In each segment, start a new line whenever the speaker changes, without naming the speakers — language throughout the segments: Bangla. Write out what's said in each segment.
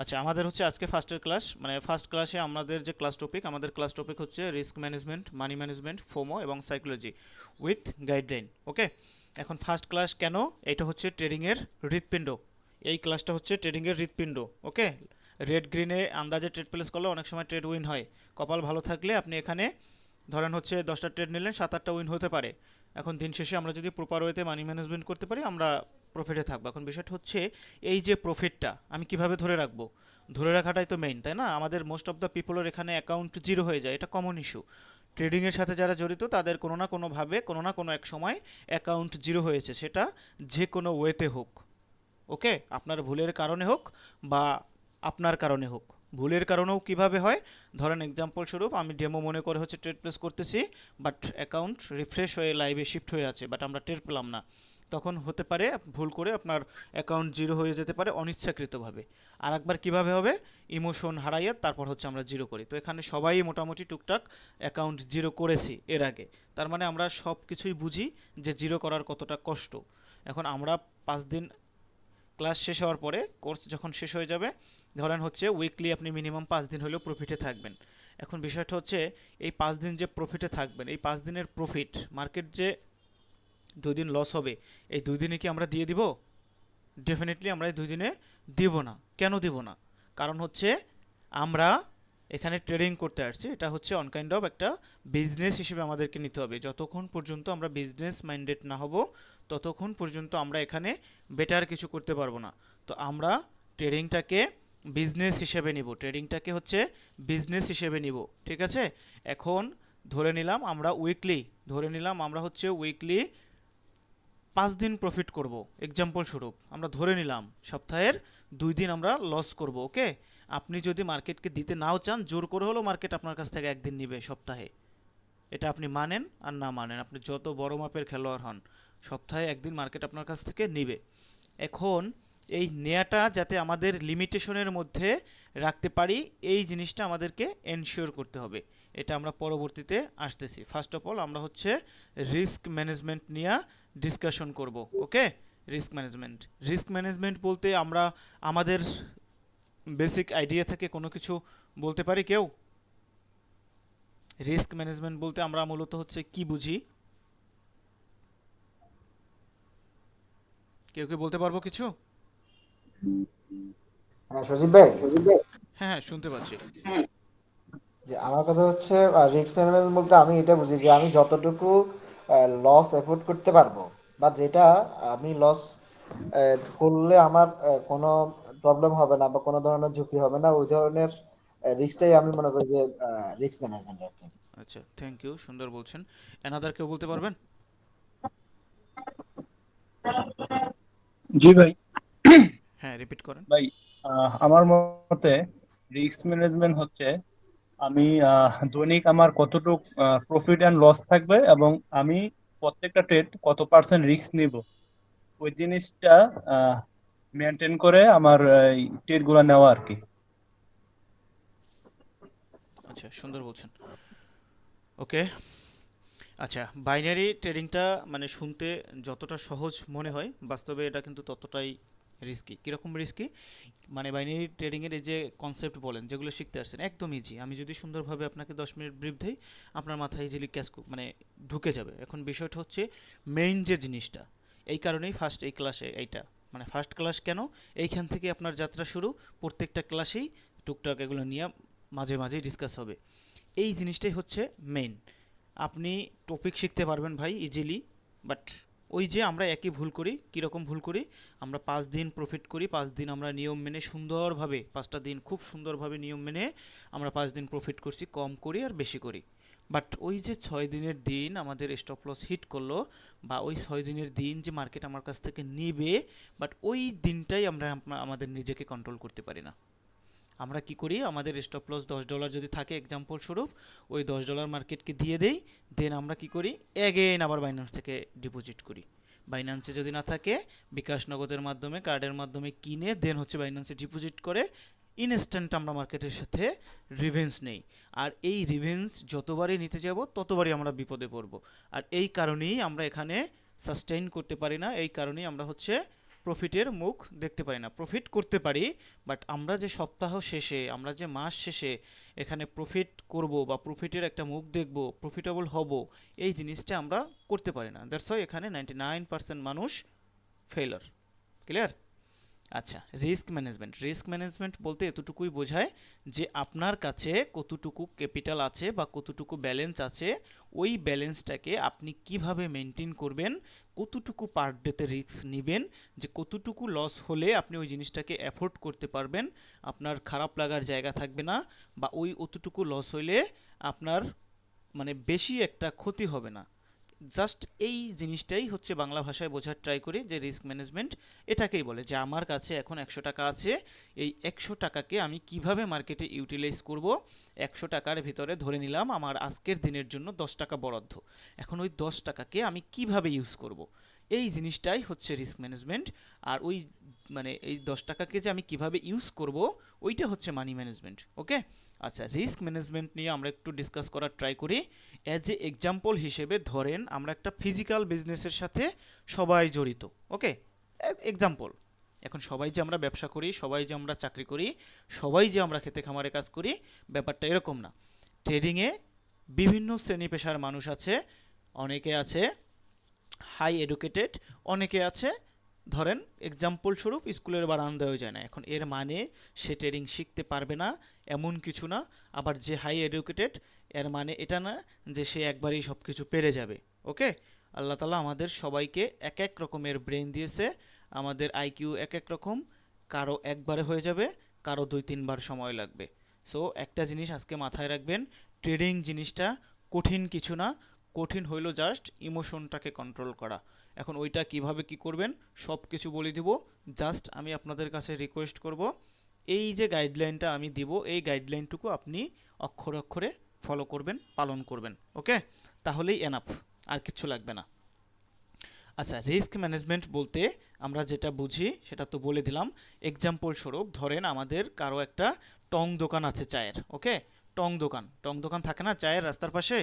আচ্ছা, আমাদের হচ্ছে আজকে ফার্স্টের ক্লাস, মানে ফার্স্ট ক্লাসে আমাদের যে ক্লাস টপিক হচ্ছে risk management, money management, FOMO এবং সাইকোলজি উইথ গাইডলাইন। ওকে, এখন ফার্স্ট ক্লাস কেন? এটা হচ্ছে ট্রেডিংয়ের হৃৎপিণ্ড। এই ক্লাসটা হচ্ছে ট্রেডিংয়ের হৃৎপিণ্ড। ওকে, রেড গ্রিনে আন্দাজে ট্রেড প্লেস করলে অনেক সময় ট্রেড উইন হয়। কপাল ভালো থাকলে আপনি এখানে ধরেন হচ্ছে 10টা ট্রেড নিলেন, 7-8টা উইন হতে পারে। এখন দিন শেষে আমরা যদি প্রপার ওয়েতে মানি ম্যানেজমেন্ট করতে পারি, আমরা প্রফিটে থাকবো। এখন বিষয়টা হচ্ছে এই যে প্রফিটটা আমি কিভাবে ধরে রাখবো? ধরে রাখাটাই তো মেইন, তাই না? আমাদের মোস্ট অফ দ্য পিপলের এখানে অ্যাকাউন্ট জিরো হয়ে যায়, এটা কমন ইস্যু। ট্রেডিংয়ের সাথে যারা জড়িত তাদের কোনো না কোনোভাবে কোনো না কোনো এক সময় অ্যাকাউন্ট জিরো হয়েছে, সেটা যে কোনো ওয়েতে হোক। ওকে, আপনার ভুলের কারণে হোক বা আপনার কারণে হোক। ভুলের কারণেও কিভাবে হয়? ধরেন এক্সাম্পল স্বরূপ আমি ডেমো মনে করে হচ্ছে ট্রেড প্লেস করতেছি, বাট অ্যাকাউন্ট রিফ্রেশ হয়ে লাইভে শিফট হয়ে আছে, বাট আমরা টের পেলাম না। তখন হতে পারে ভুল করে আপনার অ্যাকাউন্ট জিরো হয়ে যেতে পারে অনিচ্ছাকৃতভাবে। আর একবার কীভাবে হবে? ইমোশন হারাইয়া তারপর হচ্ছে আমরা জিরো করি। তো এখানে সবাই মোটামুটি টুকটাক অ্যাকাউন্ট জিরো করেছি এর আগে। তার মানে আমরা সব কিছুই বুঝি যে জিরো করার কতটা কষ্ট। এখন আমরা 5 দিন ক্লাস শেষ হওয়ার পরে, কোর্স যখন শেষ হয়ে যাবে, ধরেন হচ্ছে উইকলি আপনি মিনিমাম 5 দিন হলেও প্রফিটে থাকবেন। এখন বিষয়টা হচ্ছে এই 5 দিন যে প্রফিটে থাকবেন, এই 5 দিনের প্রফিট মার্কেট যে 2 দিন লস হবে, এই 2 দিনে কি আমরা দিয়ে দিব? ডেফিনেটলি আমরা এই 2 দিনে দিব না। কেন দিব না? কারণ হচ্ছে আমরা এখানে ট্রেডিং করতে আসছি, এটা হচ্ছে অন কাইন্ড অফ একটা বিজনেস হিসেবে আমাদেরকে নিতে হবে। যতক্ষণ পর্যন্ত আমরা বিজনেস মাইন্ডেড না হব, ততক্ষণ পর্যন্ত আমরা এখানে বেটার কিছু করতে পারবো না। তো আমরা ট্রেডিংটাকে বিজনেস হিসেবে নিব, ট্রেডিংটাকে হচ্ছে বিজনেস হিসেবে নিব। ঠিক আছে? এখন ধরে নিলাম আমরা উইকলি, ধরে নিলাম আমরা হচ্ছে উইকলি 5 দিন প্রফিট করব। এক্সাম্পল স্বরূপ আমরা ধরে নিলাম সপ্তাহের 2 দিন আমরা লস করব। ওকে, আপনি যদি মার্কেটকে দিতে নাও চান, জোর করে হলেও মার্কেট আপনার কাছ থেকে একদিন নিবে সপ্তাহে। এটা আপনি মানেন আর না মানেন, আপনি যত বড় মাপের খেলোয়াড় হন, সপ্তাহে একদিন মার্কেট আপনার কাছ থেকে নিবে। এখন এই নেয়াটা যাতে আমাদের লিমিটেশনের মধ্যে রাখতে পারি, এই জিনিসটা আমাদেরকে এনশিওর করতে হবে। এটা আমরা পরবর্তীতে আসতেছি। ফার্স্ট অফ অল আমরা হচ্ছে রিস্ক ম্যানেজমেন্ট নিয়ে ডিসকাশন করব। ওকে, রিস্ক ম্যানেজমেন্ট, রিস্ক ম্যানেজমেন্ট বলতে আমরা আমাদের বেসিক আইডিয়া থেকে কোনো কিছু বলতে পারি কেউ? রিস্ক ম্যানেজমেন্ট বলতে আমরা মূলত হচ্ছে কি বুঝি? কেউ কেউ বলতে পারবো কিছু?
হ্যাঁ, সজীব ভাই।
হ্যাঁ হ্যাঁ, শুনতে পাচ্ছি।
যে আমার কথা হচ্ছে রিস্ক ম্যানেজমেন্ট বলতে আমি এটা বুঝি যে আমি যতটুকু লস এফোর্ড করতে পারবো, বা যেটা আমি লস করলে আমার কোনো প্রবলেম হবে না বা কোনো ধরনের ঝুঁকি হবে না, ওই ধরনের রিস্কটাই আমি মনে করি যে রিস্ক ম্যানেজমেন্ট আর কি।
আচ্ছা, থ্যাংক ইউ, সুন্দর বলছেন। এনাদার কেউ বলতে পারবেন?
জি ভাই।
হ্যাঁ, রিপিট করেন।
ভাই, আমার মতে রিস্ক ম্যানেজমেন্ট হচ্ছে আমি দৈনিক আমার কতটুক প্রফিট অ্যান্ড লস থাকবে এবং আমি প্রত্যেকটা ট্রেড কত পার্সেন্ট রিস্ক নিব, ওই জিনিসটা মেনটেন করে আমার ট্রেড গুলা নেওয়া আর কি।
আচ্ছা, সুন্দর বলছেন। ওকে, আচ্ছা, বাইনারি ট্রেডিংটা মানে শুনতে যতটা সহজ মনে হয়, বাস্তবে এটা কিন্তু ততটাই রিস্কি। কীরকম রিস্কি? মানে বাইনারি ট্রেডিংয়ের এই যে কনসেপ্ট বলেন, যেগুলো শিখতে আসছেন, একদম ইজি। আমি যদি সুন্দরভাবে আপনাকে 10 মিনিট ব্রিফ দিই, আপনার মাথায় ইজিলি ক্যাচ মানে ঢুকে যাবে। এখন বিষয়টা হচ্ছে মেইন যে জিনিসটা, এই কারণেই ফার্স্ট এই ক্লাসে এইটা, মানে ফার্স্ট ক্লাস কেন, এইখান থেকে আপনার যাত্রা শুরু। প্রত্যেকটা ক্লাসেই টুকটাক এগুলো নিয়ে মাঝে মাঝেই ডিসকাস হবে। এই জিনিসটাই হচ্ছে মেইন। আপনি টপিক শিখতে পারবেন ভাই ইজিলি, বাট ওই যে আমরা একই ভুল করি। কীরকম ভুল করি? আমরা 5 দিন প্রফিট করি, 5 দিন আমরা নিয়ম মেনে সুন্দরভাবে, 5টা দিন খুব সুন্দরভাবে নিয়ম মেনে আমরা 5 দিন প্রফিট করছি, কম করি আর বেশি করি। বাট ওই যে 6 দিনের দিন আমাদের স্টপ লস হিট করলো, বা ওই 6 দিনের দিন যে মার্কেট আমার কাছ থেকে নিবে, বাট ওই দিনটাই আমরা আমাদের নিজেকে কন্ট্রোল করতে পারি না। আমরা কি করি? আমাদের স্টপ লস $10 যদি থাকে এক্সাম্পল স্বরূপ, ওই $10 মার্কেটকে দিয়ে দেই। দেন আমরা কি করি? এগেইন আবার বাইন্যান্স থেকে ডিপোজিট করি। বাইন্যান্সে যদি না থাকে, বিকাশ নগদের মাধ্যমে, কার্ডের মাধ্যমে কিনে দেন হচ্ছে বাইন্যান্সে ডিপোজিট করে ইনস্ট্যান্ট আমরা মার্কেটের সাথে রিভেন্স নেই। আর এই রিভেন্স যতবারই নিতে যাব ততবারই আমরা বিপদে পড়ব। আর এই কারণেই আমরা এখানে সাস্টেইন করতে পারি না, এই কারণেই আমরা হচ্ছে প্রফিটের মুখ দেখতে পারি না। প্রফিট করতে পারি, বাট আমরা যে সপ্তাহ শেষে, আমরা যে মাস শেষে এখানে প্রফিট করব বা প্রফিটের একটা মুখ দেখব, প্রফিটেবল হব, এই জিনিসটা আমরা করতে পারি না। দ্যাটস ওয়াই এখানে 99% মানুষ ফেলার। ক্লিয়ার? আচ্ছা, রিস্ক ম্যানেজমেন্ট বলতে এতটুকুই বোঝায় যে আপনার কাছে কতটুকু ক্যাপিটাল আছে বা কতটুকু ব্যালেন্স আছে, ওই ব্যালেন্সটাকে আপনি কিভাবে মেনটেন করবেন, কতটুকু পার ডেতে রিস্ক নেবেন, যে কতটুকু লস হলে আপনি ওই জিনিসটাকে অ্যাফোর্ড করতে পারবেন, আপনার খারাপ লাগার জায়গা থাকবে না, বা ওই অতটুকু লস হইলে আপনার মানে বেশি একটা ক্ষতি হবে না। জাস্ট এই জিনিসটাই হচ্ছে বাংলা ভাষায় বোঝার ট্রাই করি যে রিস্ক ম্যানেজমেন্ট এটাকেই বলে, যে আমার কাছে এখন 100 টাকা আছে, এই 100 টাকাকে আমি কিভাবে মার্কেটে ইউটিলাইজ করব। 100 টাকার ভিতরে ধরে নিলাম আমার আজকের দিনের জন্য 10 টাকা বরাদ্দ, এখন ওই 10 টাকাকে আমি কিভাবে ইউজ করব, এই জিনিসটাই হচ্ছে রিস্ক ম্যানেজমেন্ট। আর ওই মানে এই 10 টাকাকে যে আমি কিভাবে ইউজ করব, ওইটা হচ্ছে মানি ম্যানেজমেন্ট। ওকে, আচ্ছা, রিস্ক ম্যানেজমেন্ট নিয়ে আমরা একটু ডিসকাস করার ট্রাই করি। অ্যাজ এ এক্সাম্পল হিসেবে ধরেন আমরা একটা ফিজিক্যাল বিজনেসের সাথে সবাই জড়িত। ওকে, এক্সাম্পল, এখন সবাই যে আমরা ব্যবসা করি, সবাই যে আমরা চাকরি করি, সবাই যে আমরা খেতে খামারে কাজ করি, ব্যাপারটা এরকম না। ট্রেডিংয়ে বিভিন্ন শ্রেণী পেশার মানুষ আছে, অনেকে আছে হাই এডুকেটেড, অনেকে আছে ধরেন এক্সাম্পল স্বরূপ স্কুলের বারান্দায়ও যায় না। এখন এর মানে সে ট্রেডিং শিখতে পারবে না এমন কিছু না, আবার যে হাই এডুকেটেড এর মানে এটা না যে সে একবারেই সব কিছু পেরে যাবে। ওকে, আল্লাহ তাআলা আমাদের সবাইকে এক এক রকমের ব্রেন দিয়েছে, আমাদের আইকিউ এক এক রকম, কারো একবারে হয়ে যাবে, কারো 2-3 বার সময় লাগবে। সো একটা জিনিস আজকে মাথায় রাখবেন, ট্রেডিং জিনিসটা কঠিন কিছু না, কঠিন হইল জাস্ট ইমোশনটাকে কন্ট্রোল করা। এখন ওইটা কিভাবে কি করবেন সব কিছু বলে দিব, জাস্ট আমি আপনাদের কাছে রিকোয়েস্ট করব এই যে গাইডলাইনটা আমি দিব, এই গাইডলাইনটুকু আপনি অক্ষরে অক্ষরে ফলো করবেন, পালন করবেন। ওকে, তাহলেই এনাফ, আর কিচ্ছু লাগবে না। আচ্ছা, রিস্ক ম্যানেজমেন্ট বলতে আমরা যেটা বুঝি সেটা তো বলে দিলাম। এক্সাম্পল স্বরূপ ধরেন আমাদের কারো একটা টং দোকান আছে চায়ের। ওকে, টং দোকান থাকে না চায়ের রাস্তার পাশে।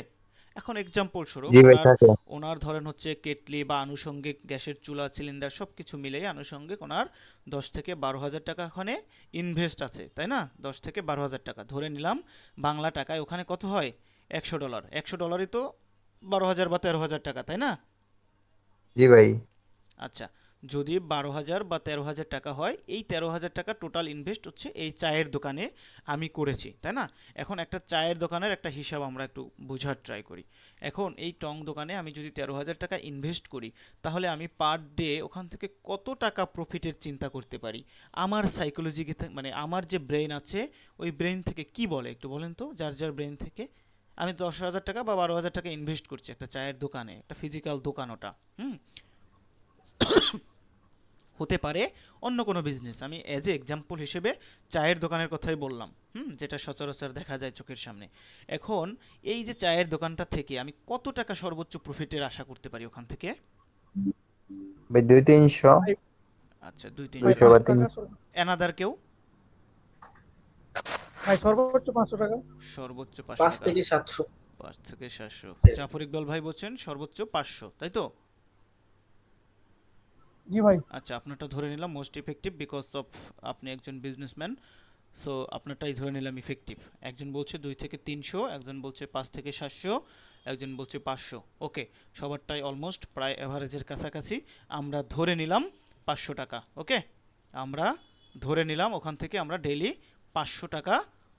এখন এক্সাম্পল স্বরূপ
জি ভাই
ওনার
থাকে।
ওনার ধরেন হচ্ছে কেটলি বা আনুষঙ্গিক গ্যাসের চুলা সিলিন্ডার সব কিছু মিলেই আনুষঙ্গিক ওনার 10 থেকে 12 হাজার টাকা ওখানে ইনভেস্ট আছে, তাই না? 10 থেকে 12 হাজার টাকা ধরে নিলাম, বাংলা টাকায় ওখানে কত হয়? $100। $100ই তো 12,000 বা 13,000 টাকা, তাই না?
জি ভাই।
আচ্ছা, যদি 12,000 বা 13,000 টাকা হয়, এই 13,000 টাকা টোটাল ইনভেস্ট হচ্ছে এই চায়ের দোকানে আমি করেছি, তাই না? এখন একটা চায়ের দোকানের একটা হিসাব আমরা একটু বোঝার ট্রাই করি। এখন এই টং দোকানে আমি যদি 13,000 টাকা ইনভেস্ট করি, তাহলে আমি পার ডে ওখান থেকে কত টাকা প্রফিটের চিন্তা করতে পারি? আমার সাইকোলজিকে মানে আমার যে ব্রেন আছে, ওই ব্রেন থেকে কি বলে একটু বলেন তো, যার যার ব্রেন থেকে। আমি 10,000 টাকা বা 12,000 টাকা ইনভেস্ট করছি একটা চায়ের দোকানে, একটা ফিজিক্যাল দোকান ওটা। হুম, হতে পারে অন্য কোনো বিজনেস, আমি অ্যাজ এ এক্সাম্পল হিসেবে চায়ের দোকানের কথাই বললাম, যেটা সচরাচর দেখা যায় চোখের সামনে। এখন এই যে চায়ের দোকানটা থেকে আমি কত টাকা সর্বোচ্চ প্রফিটের আশা করতে পারি ওখান থেকে?
ভাই 200-300,
ভাই
আচ্ছা, দুই
ভাই
200
তিনশো
বা
500 টাকা
300।
এনাদার কেউ?
ভাই সর্বোচ্চ 500 টাকা।
সর্বোচ্চ 500
5
টাকা।
থেকে 700।
5 থেকে 700। জাফর ইকবাল ভাই বলছেন সর্বোচ্চ 500, তাই তো?
জি ভাই।
আচ্ছা, আপনারটা ধরে নিলাম মোস্ট ইফেক্টিভ বিকজ অফ আপনি একজন বিজনেসম্যান, সো আপনারটাই ধরে নিলাম ইফেক্টিভ। একজন বলছে 2 থেকে 300, একজন বলছে 5 থেকে 700, একজন বলছে 500। ওকে, সবারটাই অলমোস্ট প্রায় অ্যাভারেজের কাছাকাছি। আমরা ধরে নিলাম 500 টাকা। ওকে, আমরা ধরে নিলাম ওখান থেকে আমরা ডেইলি 500 টাকা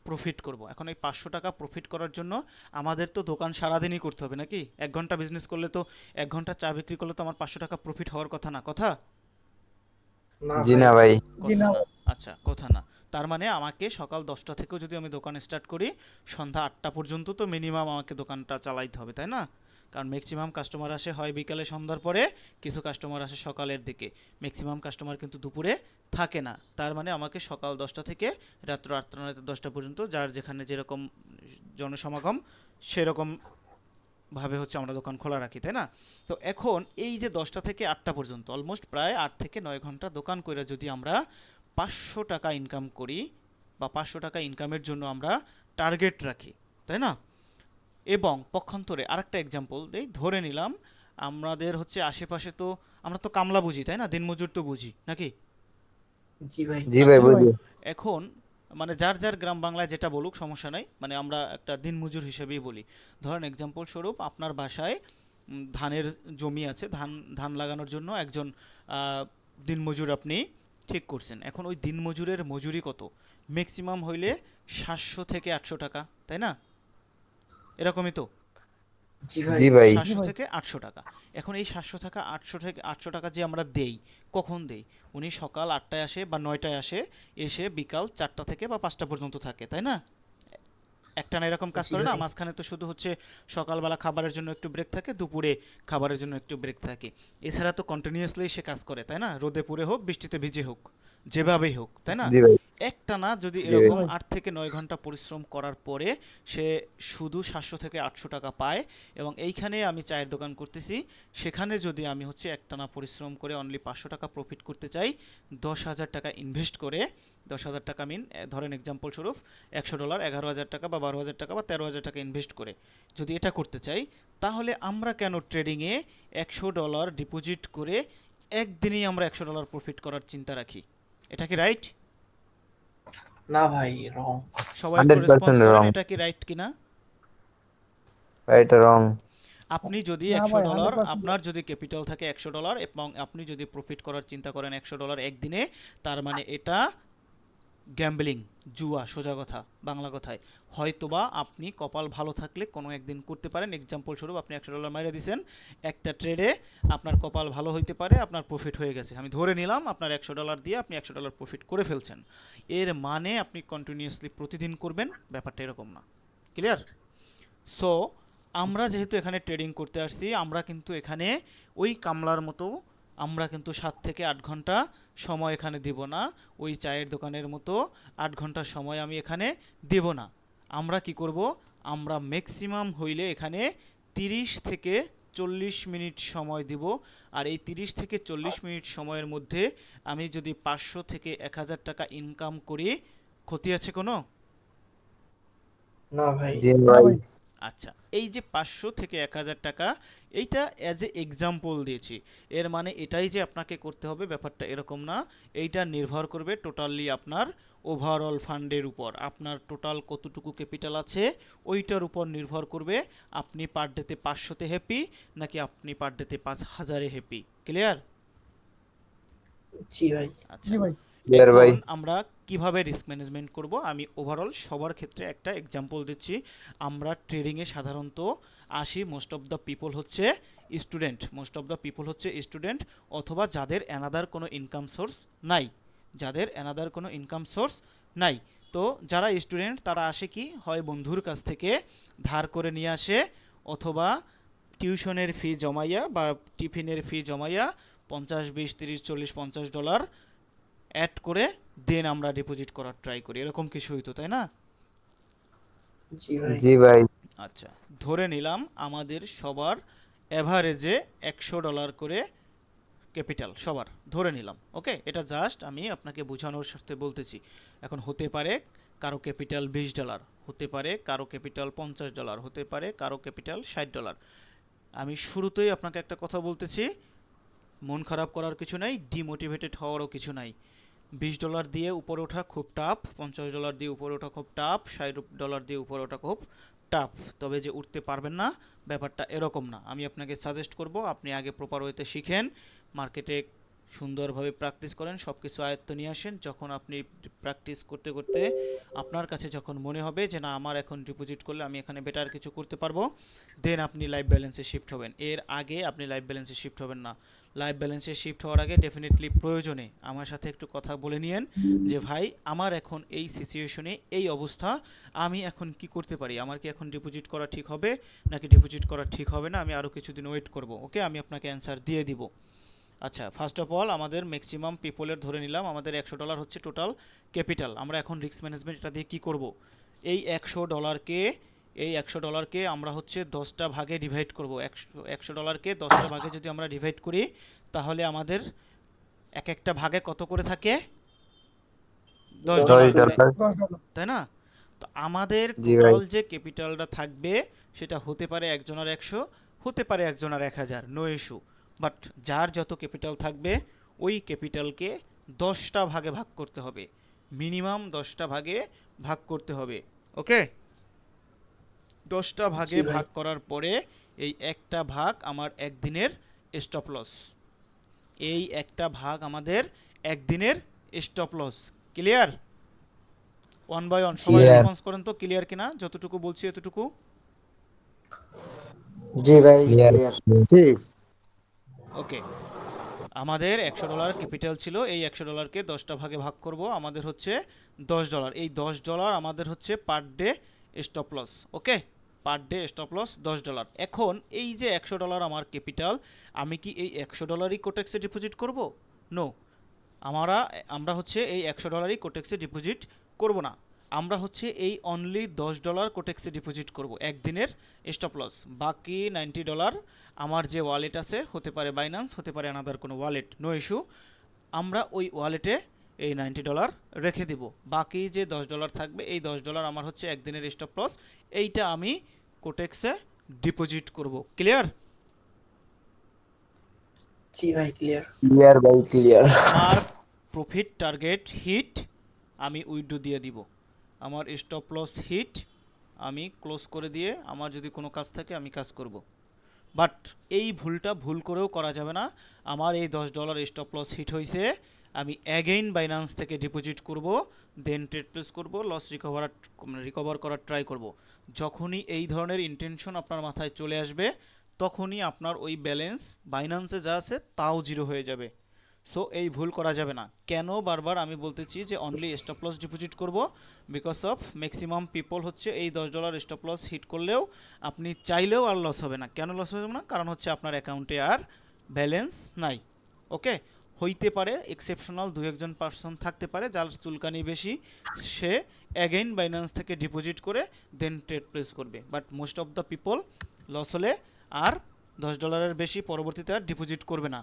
প্রফিট করব। এখন এই 500 টাকা প্রফিট করার জন্য আমাদের তো দোকান সারাদিনই করতে হবে নাকি? 1 ঘন্টা বিজনেস করলে তো, 1 ঘন্টা চা বিক্রি করলে তো আমার 500 টাকা প্রফিট হওয়ার কথা না, কথা?
না
জি
ভাই,
না ভাই।
জি
কথা
না
না। আচ্ছা, কথা না। তার মানে আমাকে সকাল 10টা থেকেও যদি আমি দোকান স্টার্ট করি, সন্ধ্যা 8টা পর্যন্ত তো মিনিমাম আমাকে দোকানটা চালাইতে হবে, তাই না? কারণ ম্যাক্সিমাম কাস্টমার আসে হয় বিকালে সন্ধ্যার পরে, কিছু কাস্টমার আসে সকালের দিকে, ম্যাক্সিমাম কাস্টমার কিন্তু দুপুরে থাকে না। তার মানে আমাকে সকাল 10টা থেকে রাত্র 8টা 10টা পর্যন্ত যার যেখানে যেরকম জনসমাগম সেরকম ভাবে হচ্ছে আমরা দোকান খোলা রাখি, তাই না? তো এখন এই যে 10টা থেকে 8টা পর্যন্ত অলমোস্ট প্রায় 8 থেকে 9 ঘন্টা দোকান করে যদি আমরা 500 টাকা ইনকাম করি, বা 500 টাকা ইনকামের জন্য আমরা টার্গেট রাখি, তাই না? এবং পক্ষান্তরে আরেকটা এক্সাম্পল দেই, ধরে নিলাম আমাদের হচ্ছে আশেপাশে তো আমরা তো কামলা বুঝি তাই না, দিনমজুর তো বুঝি নাকি?
জি ভাই।
জি ভাই
আচ্ছা
বুঝি।
এখন মানে যার যার গ্রাম বাংলায় যেটা বলুক সমস্যা নাই, মানে আমরা একটা দিনমজুর হিসেবেই বলি। ধরেন এক্সাম্পল স্বরূপ আপনার বাসায় ধানের জমি আছে, ধান ধান লাগানোর জন্য একজন আহ, দিনমজুর আপনি ঠিক করছেন। এখন ওই দিনমজুরের মজুরি কত? ম্যাক্সিমাম হইলে 700 থেকে 800 টাকা, তাই না? এরকমই তো,
জি ভাই।
জি ভাই।
700 থেকে 800 টাকা। এখন এই 700 থেকে 800 টাকা যে আমরা দেই, কখন দেই? উনি সকাল 8টায় আসে বা 9টায় আসে, এসে বিকাল 4টা থেকে বা 5টা পর্যন্ত থাকে, তাই না? একটানা এরকম কাজ
জি
করে না,
ভাই।
মাঝখানে তো শুধু হচ্ছে সকালবেলা খাবারের জন্য একটু ব্রেক থাকে, দুপুরে খাবারের জন্য একটু ব্রেক থাকে। এছাড়া তো কন্টিনিউয়াসলি সে কাজ করে, তাই না? রোদে পুড়ে হোক, বৃষ্টিতে ভিজে হোক, যেভাবেই হোক, তাই না?
জি ভাই।
একটানা যদি
জি ভাই।
এরকম 8 থেকে 9 ঘন্টা পরিশ্রম করার পরে সে শুধু 700 থেকে 800 টাকা পায়, এবং এইখানে আমি চায়ের দোকান করতেছি, সেখানে যদি আমি হচ্ছে একটানা পরিশ্রম করে অনলি 500 টাকা প্রফিট করতে চাই, 10,000 টাকা ইনভেস্ট করে, 10,000 টাকা মিন ধরেন এক্সাম্পল স্বরূপ $100, 11,000 টাকা বা 12,000 টাকা বা 13,000 টাকা ইনভেস্ট করে যদি এটা করতে চাই, তাহলে আমরা কেন ট্রেডিংয়ে $100 ডিপোজিট করে একদিনেই আমরা $100 প্রফিট করার চিন্তা রাখি? এটা কি রাইট?
না ভাই, রং।
সবাই একটু রেসপন্স
100%
করেন,
রং।
এটা কি রাইট কিনা?
ভাই এটা রং।
আপনি যদি $100, আপনার যদি ক্যাপিটাল থাকে $100 এবং আপনি যদি প্রফিট করার চিন্তা করেন $100 একদিনে, তার মানে এটা গ্যাম্বলিং, জুয়া, সোজা কথা, বাংলা কথায়। হয়তোবা আপনি কপাল ভালো থাকলে কোনো একদিন করতে পারেন। এক্সাম্পল স্বরূপ আপনি $100 মাইরা দিছেন একটা ট্রেডে, আপনার কপাল ভালো হইতে পারে, আপনার প্রফিট হয়ে গেছে। আমি ধরে নিলাম আপনার $100 দিয়ে আপনি $100 প্রফিট করে ফেলছেন। এর মানে আপনি কন্টিনিউয়াসলি প্রতিদিন করবেন, ব্যাপারটা এরকম না। ক্লিয়ার? সো আমরা যেহেতু এখানে ট্রেডিং করতে আসছি, আমরা কিন্তু এখানে ওই কামলার মতো আমরা কিন্তু 7 থেকে 8 ঘন্টা সময় এখানে দিব না। ওই চায়ের দোকানের মতো 8 ঘন্টা সময় আমি এখানে দেব না। আমরা কি করব? আমরা ম্যাক্সিমাম হইলে এখানে 30 থেকে 40 মিনিট সময় দিব। আর এই 30 থেকে 40 মিনিট সময়ের মধ্যে আমি যদি 500 থেকে 1,000 টাকা ইনকাম করি, ক্ষতি আছে কোনো?
না ভাই।
জি ভাই।
আচ্ছা, এই যে 500 থেকে 1,000 টাকা, এইটা অ্যাজ এ এক্সাম্পল দিয়েছি। এর মানে এটাই যে আপনাকে করতে হবে ব্যাপারটা এরকম না। এইটা নির্ভর করবে টোটালি আপনার ওভারঅল ফান্ডের উপর। আপনার টোটাল কতটুকু ক্যাপিটাল আছে ওইটার উপর নির্ভর করবে আপনি পার ডেতে 500-তে হ্যাপি নাকি আপনি পার ডেতে 5,000-এ হ্যাপি। ক্লিয়ার?
জি ভাই।
আচ্ছা,
ক্লিয়ার ভাই।
এখন আমরা কিভাবে রিস্ক ম্যানেজমেন্ট করব আমি ওভারঅল সবার ক্ষেত্রে একটা এক্সাম্পল দিচ্ছি। আমরা ট্রেডিংয়ে সাধারণত আসি, মোস্ট অফ দ্য পিপল হচ্ছে student, most of the people হচ্ছে স্টুডেন্ট, অথবা যাদের অ্যানাদার কোনো ইনকাম সোর্স নাই, যাদের অ্যানাদার কোনো ইনকাম সোর্স নাই। তো যারা স্টুডেন্ট তারা আসে কি, হয় বন্ধুর কাছ থেকে ধার করে নিয়ে আসে, অথবা টিউশনের ফি জমাইয়া বা টিফিনের ফি জমাইয়া 50, 20, 30, 40, $50 অ্যাড করে দেন আমরা ডিপোজিট করার ট্রাই করি। এরকম কিছু হইতো, তাই না?
জি ভাই।
জি ভাই।
আচ্ছা, ধরে নিলাম আমাদের সবার অ্যাভারেজে $100 করে ক্যাপিটাল, সবার ধরে নিলাম। ওকে, এটা জাস্ট আমি আপনাকে বোঝানোর সাথে বলতেছি। এখন হতে পারে কারো ক্যাপিটাল $20, হতে পারে কারো ক্যাপিটাল $50, হতে পারে কারো ক্যাপিটাল $60। আমি শুরুতেই আপনাকে একটা কথা বলতেছি, মন খারাপ করার কিছু নাই, ডিমোটিভেটেড হওয়ারও কিছু নাই। $20 দিয়ে উপরে ওঠা খুব টাফ, $50 দিয়ে উপরে ওঠা খুব টাফ, $60 দিয়ে উপরে ওঠা খুব টাফ। তবে যে উঠতে পারবেন না ব্যাপারটা এরকম না। আমি আপনাকে সাজেস্ট করব আপনি আগে প্রপার ওয়েতে শিখেন, মার্কেটে সুন্দরভাবে প্র্যাকটিস করেন, সব কিছু আয়ত্ত নিয়ে আসেন। যখন আপনি প্র্যাকটিস করতে করতে আপনার কাছে যখন মনে হবে যে না আমার এখন ডিপোজিট করলে আমি এখানে বেটার কিছু করতে পারবো, দেন আপনি লাইফ ব্যালেন্সে শিফট হবেন। এর আগে আপনি লাইফ ব্যালেন্সে শিফট হবেন না। লাইফ ব্যালেন্সে শিফট হওয়ার আগে ডেফিনেটলি প্রয়োজনে আমার সাথে একটু কথা বলে নিয়েন যে ভাই আমার এখন এই সিচুয়েশনে এই অবস্থা, আমি এখন কি করতে পারি, আমার কি এখন ডিপোজিট করা ঠিক হবে নাকি ডিপোজিট করা ঠিক হবে না, আমি আরও কিছুদিন ওয়েট করব। ওকে, আমি আপনাকে অ্যান্সার দিয়ে দিব। আচ্ছা, ফার্স্ট অফ অল আমাদের ম্যাক্সিমাম পিপলের ধরে নিলাম আমাদের $100 হচ্ছে টোটাল ক্যাপিটাল। আমরা এখন রিস্ক ম্যানেজমেন্ট এটা দিয়ে কী করব? এই $100কে আমরা হচ্ছে 10টা ভাগে ডিভাইড করব। $100কে 10টা ভাগে যদি আমরা ডিভাইড করি, তাহলে আমাদের এক একটা ভাগে কত করে থাকে? $10,
$10।
তাই না? তো আমাদের
জি ভাই।
টোটাল যে ক্যাপিটালটা থাকবে সেটা হতে পারে একজনের 100, হতে পারে একজনের 1000, নো ইস্যু। বাট যার যত ক্যাপিটাল থাকবে ওই ক্যাপিটালকে 10টা ভাগে ভাগ করতে হবে, মিনিমাম 10টা ভাগে ভাগ করতে হবে। ওকে, 10টা ভাগে
জি ভাই।
ভাগ করার পরে এই একটা ভাগ আমার একদিনের স্টপ লস, এই একটা ভাগ আমাদের একদিনের stop loss. Clear? One by one সবাই
Clear.
রেসপন্স করেন তো, ক্লিয়ার কিনা? যতটুকু বলছি এতটুকু।
জি ভাই,
Clear.
ক্লিয়ার।
ওকে, আমাদের $100 ক্যাপিটাল ছিল, এই $100কে 10টা ভাগে ভাগ করব, আমাদের হচ্ছে $10। এই $10 আমাদের হচ্ছে পার ডে স্টপ লস। ওকে, পার ডে স্টপ লস $10। এখন এই যে $100 আমার ক্যাপিটাল, আমি কি এই $100ই কোটেক্সে ডিপোজিট করব? নো, আমরা হচ্ছে এই $100ই কোটেক্সে ডিপোজিট করব না। আমরা হচ্ছে এই অনলি $10 কোটেক্সে ডিপোজিট করব একদিনের স্টপ লস। বাকি $90 আমার যে ওয়ালেট আছে, হতে পারে বাইন্যান্স, হতে পারে আনাদার কোনো ওয়ালেট, নো ইস্যু, আমরা ওই ওয়ালেটে এই $90 রেখে দেব। বাকি যে $10 থাকবে, এই $10 আমার হচ্ছে একদিনের স্টপ লস, এইটা আমি কোটেক্সে ডিপোজিট করব। ক্লিয়ার?
জি ভাই, ক্লিয়ার।
Clear by clear.
আমার প্রফিট টার্গেট হিট, আমি উইথড্র দিয়ে দিব। আমার স্টপ লস হিট, আমি ক্লোজ করে দিয়ে আমার যদি কোনো কাজ থাকে আমি কাজ করব। বাট এই ভুলটা ভুল করেও করা যাবে না। আমার এই $10 স্টপ লস হিট হয়েছে, আমি অ্যাগেইন বাইন্যান্স থেকে ডিপোজিট করব, দেন ট্রেড প্লেস করব, লস রিকভার করার ট্রাই করব। যখনই এই ধরনের ইন্টেনশন আপনার মাথায় চলে আসবে, তখনই আপনার ওই ব্যালেন্স বাইন্যান্সে যা আছে তাও জিরো হয়ে যাবে। সো এই ভুল করা যাবে না। কেন বারবার আমি বলতেছি যে অনলি স্টপ লস ডিপোজিট করব? বিকজ অফ ম্যাক্সিমাম পিপল হচ্ছে এই $10 স্টপ লস হিট করলেও আপনি চাইলেও আর লস হবে না। কেন লস হবে না? কারণ হচ্ছে আপনার অ্যাকাউন্টে আর ব্যালেন্স নাই। ওকে, হইতে পারে এক্সেপশনাল 2-1 পার্সন থাকতে পারে যার চুলকানি বেশি, সে অ্যাগেইন বাইন্যান্স থেকে ডিপোজিট করে দেন ট্রেড প্লেস করবে। But most of the people loss হলে আর $10 বেশি পরবর্তীতে আর ডিপোজিট করবে না।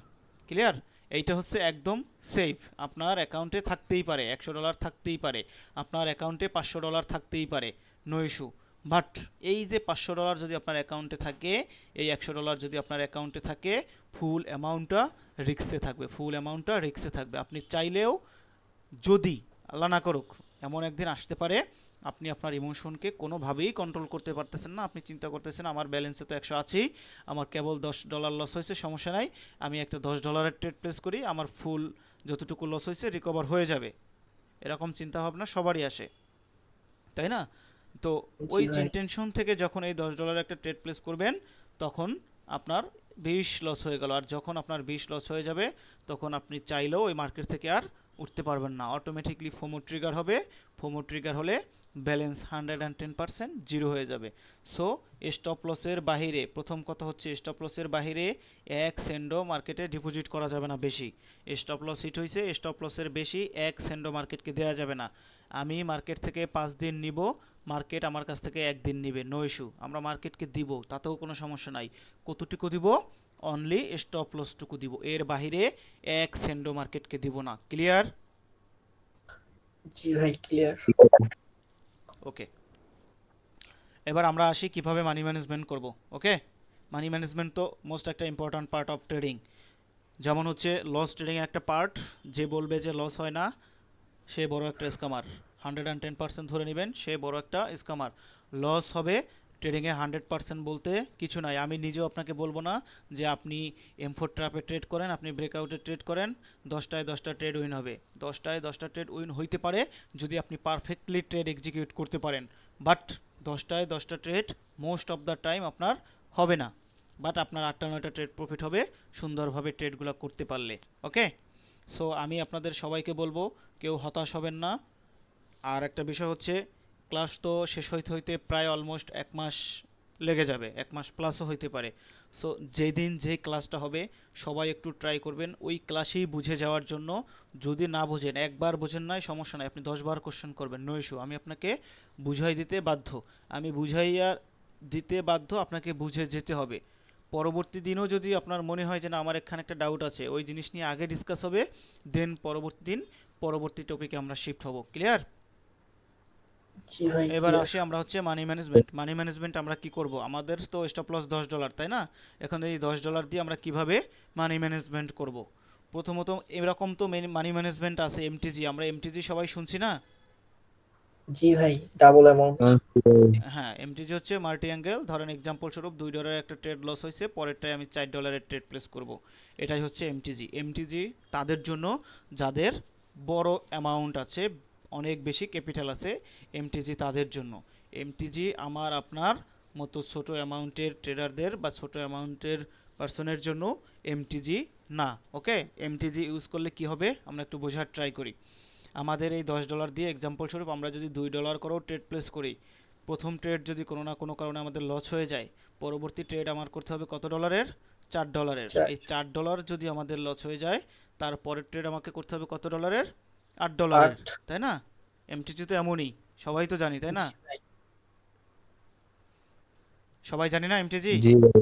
ক্লিয়ার? এইটা হচ্ছে একদম সেফ। আপনার অ্যাকাউন্টে থাকতেই পারে $100 থাকতেই পারে, আপনার অ্যাকাউন্টে $500 থাকতেই পারে, নো ইস্যু। বাট এই যে $500 যদি আপনার অ্যাকাউন্টে থাকে, এই $100 যদি আপনার অ্যাকাউন্টে থাকে, ফুল অ্যামাউন্টটা রিস্কে থাকবে, ফুল অ্যামাউন্টটা রিস্কে থাকবে। আপনি চাইলেও, যদি আল্লাহ না করুক এমন একদিন আসতে পারে, আপনি আপনার ইমোশনকে কোনোভাবেই কন্ট্রোল করতে পারতেছেন না, আপনি চিন্তা করতেছেন আমার ব্যালেন্সে তো 100 আছেই, আমার কেবল $10 লস হয়েছে, সমস্যা নাই, আমি একটা $10 ট্রেড প্লেস করি, আমার ফুল যতটুকু লস হয়েছে রিকভার হয়ে যাবে। এরকম চিন্তাভাবনা সবারই আসে, তাই না? তো
জি
ওই
ভাই।
ইন্টেনশন থেকে যখন এই $10 একটা ট্রেড প্লেস করবেন, তখন আপনার 20 লস হয়ে গেল। আর যখন আপনার 20 লস হয়ে যাবে, তখন আপনি চাইলেও ওই মার্কেট থেকে আর উঠতে পারবেন না, অটোমেটিকলি ফোমো ট্রিগার হবে। ফোমো ট্রিগার হলে ব্যালেন্স 110% জিরো হয়ে যাবে। সো স্টপ লসের বাহিরে, প্রথম কথা হচ্ছে স্টপ লসের বাহিরে এক সেন্ডো মার্কেটে ডিপোজিট করা যাবে না বেশি। স্টপ লস হিট হয়েছে, স্টপ লসের বেশি এক সেন্ডো মার্কেটকে দেওয়া যাবে না। আমি মার্কেট থেকে 5 দিন নিব, মার্কেট আমার কাছ থেকে 1 দিন নিবে, নো ইস্যু, আমরা মার্কেটকে দিব, তাতেও কোনো সমস্যা নাই। কতটুকু দিব? অনলি স্টপ লসটুকু দিব, এর বাহিরে এক সেন্ডো মার্কেটকে দিব না। ক্লিয়ার?
জি ভাই, ক্লিয়ার।
ওকে, এবার আমরা আসি কিভাবে মানি ম্যানেজমেন্ট করব। ওকে, মানি ম্যানেজমেন্ট তো মোস্ট একটা ইম্পর্ট্যান্ট পার্ট অফ ট্রেডিং। যেমন হচ্ছে লস ট্রেডিং একটা পার্ট, যে বলবে যে লস হয় না সে বড় একটা স্কামার। 110% ধরে নেবেন, সে বড় একটা স্কামার। লস হবে ট্রেডিংয়ে 100% বলতে কিছু নাই। আমি নিজেও আপনাকে বলবো না যে আপনি M4 ট্র্যাপে ট্রেড করেন, আপনি ব্রেকআউটে ট্রেড করেন, 10টায় 10টা ট্রেড উইন হবে। 10টায় 10টা ট্রেড উইন হইতে পারে যদি আপনি পারফেক্টলি ট্রেড এক্সিকিউট করতে পারেন, বাট 10টায় 10টা trade most of the time আপনার হবে না। বাট আপনার 8টা 9টা ট্রেড প্রফিট হবে সুন্দরভাবে ট্রেডগুলো করতে পারলে। ওকে, সো আমি আপনাদের সবাইকে বলবো কেউ হতাশ হবেন না। আর একটা বিষয় হচ্ছে, ক্লাস তো শেষ হইতে হইতে প্রায় অলমোস্ট 1 মাস লেগে যাবে, 1 মাস প্লাসও হইতে পারে। সো যেদিন যেই ক্লাসটা হবে সবাই একটু ট্রাই করবেন ওই ক্লাসেই বুঝে যাওয়ার জন্য। যদি না বুঝেন, একবার বুঝেন নাই সমস্যা নাই, আপনি 10বার কোশ্চেন করবেন, নো ইস্যু, আমি আপনাকে বুঝাই দিতে বাধ্য, আমি বুঝাইয়া দিতে বাধ্য, আপনাকে বুঝে যেতে হবে। পরবর্তী দিনও যদি আপনার মনে হয় যে না আমার এখানে একটা ডাউট আছে, ওই জিনিস নিয়ে আগে ডিসকাস হবে, দেন পরবর্তী দিন পরবর্তী টপিকে আমরা শিফট হব। ক্লিয়ার?
জি ভাই
এবার
ক্লিয়ার।
আসি আমরা হচ্ছে মানি ম্যানেজমেন্ট। মানি ম্যানেজমেন্ট আমরা কি করব? আমাদের তো স্টপ লস $10, তাই না? এখন এই $10 দিয়ে আমরা কিভাবে মানি ম্যানেজমেন্ট করব? প্রথমত এরকম তো মানি ম্যানেজমেন্ট আছে এমটিজি, আমরা এমটিজি সবাই শুনছি না?
জি ভাই ডাবল অ্যামাউন্ট।
হ্যাঁ, এমটিজি হচ্ছে মাল্টি অ্যাঙ্গেল। ধরেন এক্সাম্পল স্বরূপ $2 একটা ট্রেড লস হয়েছে, পরেরটায় আমি $4 ট্রেড প্লেস করব। এটাই হচ্ছে এমটিজি। এমটিজি তাদের জন্য যাদের বড় অ্যামাউন্ট আছে, অনেক বেশি ক্যাপিটাল আছে, এমটিজি তাদের জন্য। এমটিজি আমার আপনার মতো ছোট অ্যামাউন্টের ট্রেডারদের বা ছোট অ্যামাউন্টের পার্সনের জন্য এমটিজি না। ওকে, এমটিজি ইউজ করলে কি হবে আমরা একটু বোঝার ট্রাই করি। আমাদের এই $10 দিয়ে এক্সাম্পল স্বরূপ আমরা যদি $2 করেও ট্রেড প্লেস করি, প্রথম ট্রেড যদি কোনো না কোনো কারণে আমাদের লস হয়ে যায়, পরবর্তী ট্রেড আমার করতে হবে কত ডলারের? $4।
চার।
এই $4 যদি আমাদের লস হয়ে যায়, তারপরের ট্রেড আমাকে করতে হবে কত ডলারের? $8,
8।
তাই না? এমটিজি তো এমনই, সবাই তো জানি, তাই না?
জি ভাই।
সবাই জানি না এমটিজি?
জি ভাই,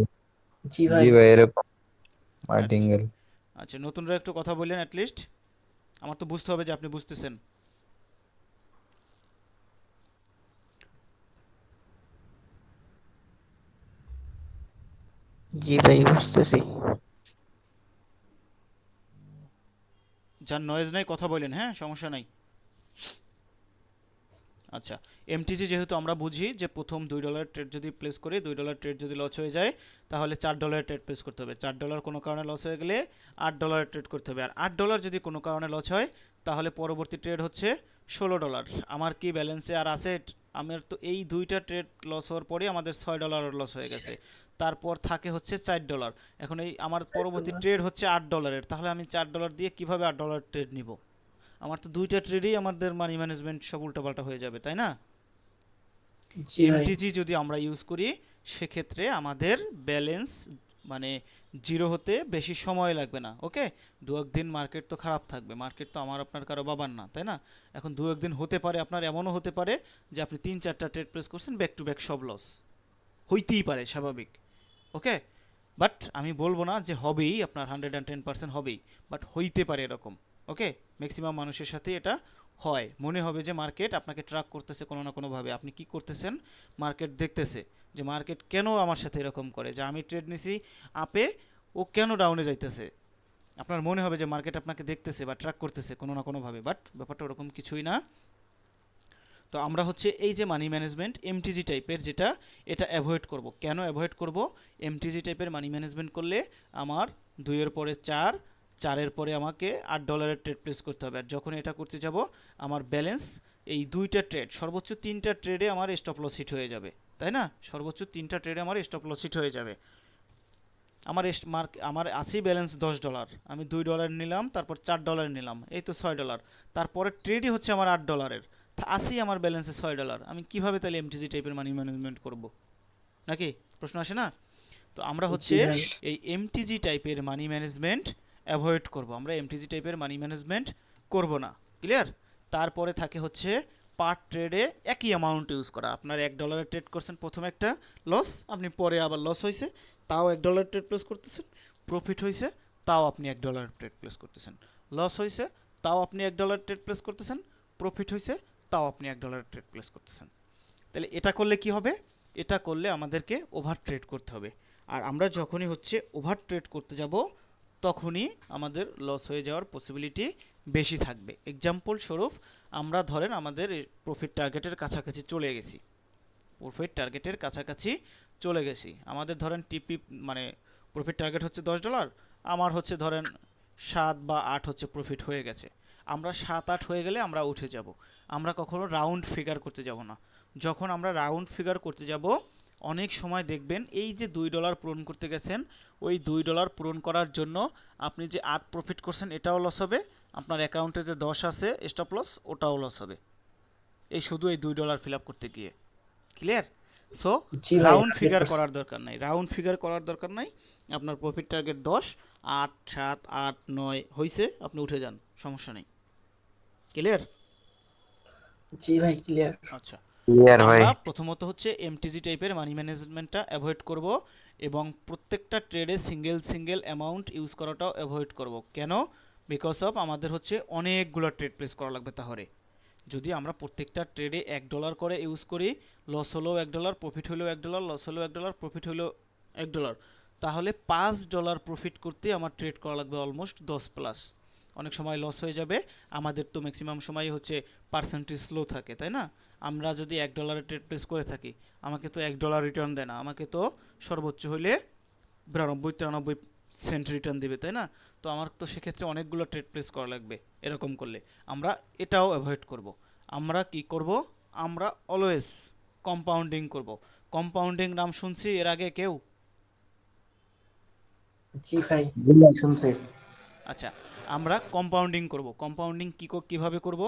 জি
জি
ভাই।
ভাই, এরকম
আচ্ছা
মার্টিঙ্গেল।
আচ্ছা, নতুনরা একটু কথা বললেন অ্যাটলিস্ট, আমার তো বুঝতে হবে যে আপনি বুঝতেছেন।
জি ভাই বুঝতেছি।
যার নয়েজ নাই কথা বলেন, হ্যাঁ, সমস্যা নাই। আচ্ছা, এমটিজি যেহেতু আমরা বুঝি যে প্রথম $2 ট্রেড যদি প্লেস করি, $2 ট্রেড যদি লস হয়ে যায়, তাহলে $4 ট্রেড প্লেস করতে হবে। $4 কোনো কারণে লস হয়ে গেলে $8 ট্রেড করতে হবে। আর $8 যদি কোনো কারণে লস হয়, তাহলে পরবর্তী ট্রেড হচ্ছে $16। আমার কি ব্যালেন্সে আর আছে? আমার তো এই দুইটা ট্রেড লস হওয়ার পরে আমাদের $6 লস হয়ে গেছে। তারপর থাকে হচ্ছে $4। এখন এই আমার পরবর্তী ট্রেড হচ্ছে $8, তাহলে আমি $4 দিয়ে কিভাবে $8 ট্রেড নিব? আমার তো দুইটা ট্রেডেই আমাদের মানি ম্যানেজমেন্ট সব উল্টাপাল্টা হয়ে যাবে, তাই না?
জি ভাই।
এমটিজি যদি আমরা ইউজ করি, সেক্ষেত্রে আমাদের ব্যালেন্স মানে জিরো হতে বেশি সময় লাগবে না। ওকে, দু একদিন মার্কেট তো খারাপ থাকবে, মার্কেট তো আমার আপনার কারো বাবার না, তাই না? এখন দু একদিন হতে পারে আপনার এমনও হতে পারে যে আপনি 3-4টা ট্রেড প্লেস করছেন, ব্যাক টু ব্যাক সব লস হইতেই পারে, স্বাভাবিক। ওকে, বাট আমি বলবো না যে হবেই, আপনার 110% হবেই, বাট হইতে পারে এরকম। ওকে, ম্যাক্সিমাম মানুষের সাথে এটা হয়। মনে হবে যে মার্কেট আপনাকে ট্র্যাক করতেছে কোনো না কোনোভাবে, আপনি কি করতেছেন, মার্কেট দেখতেছে যে মার্কেট কেন আমার সাথে এরকম করে, যে আমি ট্রেড নিছি আপে, ও কেন ডাউনে যাইতেছে। আপনার মনে হবে যে মার্কেট আপনাকে দেখতেছে বা ট্র্যাক করতেছে কোনো না কোনোভাবে, বাট ব্যাপারটা ওরকম কিছুই না। তো আমরা হচ্ছে এই যে মানি ম্যানেজমেন্ট এমটিজি টাইপের যেটা, এটা অ্যাভয়েড করব। কেন অ্যাভয়েড করব? এমটিজি টাইপের মানি ম্যানেজমেন্ট করলে আমার 2-এর পরে 4, 4-এর পরে আমাকে $8 ট্রেড প্লেস করতে হবে। আর যখন এটা করতে যাব, আমার ব্যালেন্স এই দুইটা ট্রেড, সর্বোচ্চ 3টা ট্রেডে আমার স্টপ লস হিট হয়ে যাবে, তাই না? সর্বোচ্চ 3টা ট্রেডে আমার স্টপ লস হিট হয়ে যাবে। আমার আছেই ব্যালেন্স $10, আমি $2 নিলাম, তারপর $4 নিলাম, এই তো $6। তারপরে ট্রেডই হচ্ছে আমার $8, আছেই আমার ব্যালেন্সে $6। আমি কিভাবে তাহলে এমটিজি টাইপের মানি ম্যানেজমেন্ট করব? নাকি প্রশ্ন আসে না? তো আমরা
জি
হচ্ছে
ভাই।
এই এমটিজি টাইপের মানি ম্যানেজমেন্ট অ্যাভয়েড করব। আমরা এমটিজি টাইপের মানি ম্যানেজমেন্ট করব না। ক্লিয়ার? তারপরে থাকে হচ্ছে পার ট্রেডে একই অ্যামাউন্ট ইউজ করা। আপনার $1 ট্রেড করছেন, প্রথমে একটা লস, আপনি পরে আবার লস হয়েছে, তাও $1 ট্রেড প্লেস করতেছেন, প্রফিট হয়েছে, তাও আপনি $1 ট্রেড প্লেস করতেছেন, লস হয়েছে, তাও আপনি $1 ট্রেড প্লেস করতেছেন, প্রফিট হয়েছে, তাও আপনি $1 ট্রেড প্লেস করতেছেন। তাহলে এটা করলে কি হবে? এটা করলে আমাদেরকে ওভার ট্রেড করতে হবে। আর আমরা যখনই হচ্ছে ওভার ট্রেড করতে যাব, তখনই আমাদের লস হয়ে যাওয়ার পসিবিলিটি বেশি থাকবে। এক্সাম্পল স্বরূপ, আমরা ধরেন আমাদের প্রফিট টার্গেটের কাছাকাছি চলে গেছি, প্রফিট টার্গেটের কাছাকাছি চলে গেছি, আমাদের ধরেন টিপি মানে প্রফিট টার্গেট হচ্ছে $10, আমার হচ্ছে ধরেন 7 বা 8 হচ্ছে প্রফিট হয়ে গেছে। আমরা 7-8 হয়ে গেলে আমরা উঠে যাব। আমরা কখনো রাউন্ড ফিগার করতে যাব না। যখন আমরা রাউন্ড ফিগার করতে যাব, অনেক সময় দেখবেন এই যে $2 পূরণ করতে গেছেন, ওই $2 পূরণ করার জন্য আপনি যে 8 প্রফিট করছেন এটাও লস হবে, আপনার অ্যাকাউন্টে যে 10 আছে স্টপ লস ওটাও লস হবে, এই শুধু এই $2 ফিল আপ করতে গিয়ে। ক্লিয়ার? সো
জি ভাই
রাউন্ড ফিগার
100%।
করার দরকার নাই, রাউন্ড ফিগার করার দরকার নাই। আপনার প্রফিট টার্গেট 10, 8, 7, 8, 9 হয়েছে, আপনি উঠে যান, সমস্যা নেই। ক্লিয়ার?
জি ভাই ক্লিয়ার।
আচ্ছা,
ক্লিয়ার ভাই।
আমরা প্রথমত হচ্ছে এমটিজি টাইপের মানি ম্যানেজমেন্টটা অ্যাভয়েড করব, এবং প্রত্যেকটা ট্রেডে সিঙ্গেল সিঙ্গেল অ্যামাউন্ট ইউজ করাটাও অ্যাভয়েড করব। কেন? বিকজ অফ আমাদের হচ্ছে অনেকগুলো ট্রেড প্লেস করা লাগবে, তাহলে যদি আমরা প্রত্যেকটা ট্রেডে $1 করে ইউজ করি, লস হলেও $1, প্রফিট হলেও $1, লস হলেও $1, প্রফিট হলেও $1, তাহলে $5 প্রফিট করতে আমার ট্রেড করা লাগবে অলমোস্ট 10+। অনেক সময় লস হয়ে যাবে, আমাদের তো ম্যাক্সিমাম সময় হচ্ছে পার্সেন্টেজ লো থাকে, তাই না? আমরা যদি $1 ট্রেড প্লেস করে থাকি, আমাকে তো $1 রিটার্ন দেয় না, আমাকে তো সর্বোচ্চ হলে 92-93 সেন্ট রিটার্ন দেবে, তাই না? তো আমার তো সেক্ষেত্রে অনেকগুলো ট্রেড প্লেস করা লাগবে এরকম করলে। আমরা এটাও অ্যাভয়েড করব। আমরা কি করব? আমরা অলওয়েজ কম্পাউন্ডিং করব। কম্পাউন্ডিং নাম শুনছি এর আগে কেউ?
জি ভাই।
জি ভাই, শুনছি।
আচ্ছা, আমরা কম্পাউন্ডিং করব। কম্পাউন্ডিং কিভাবে করব?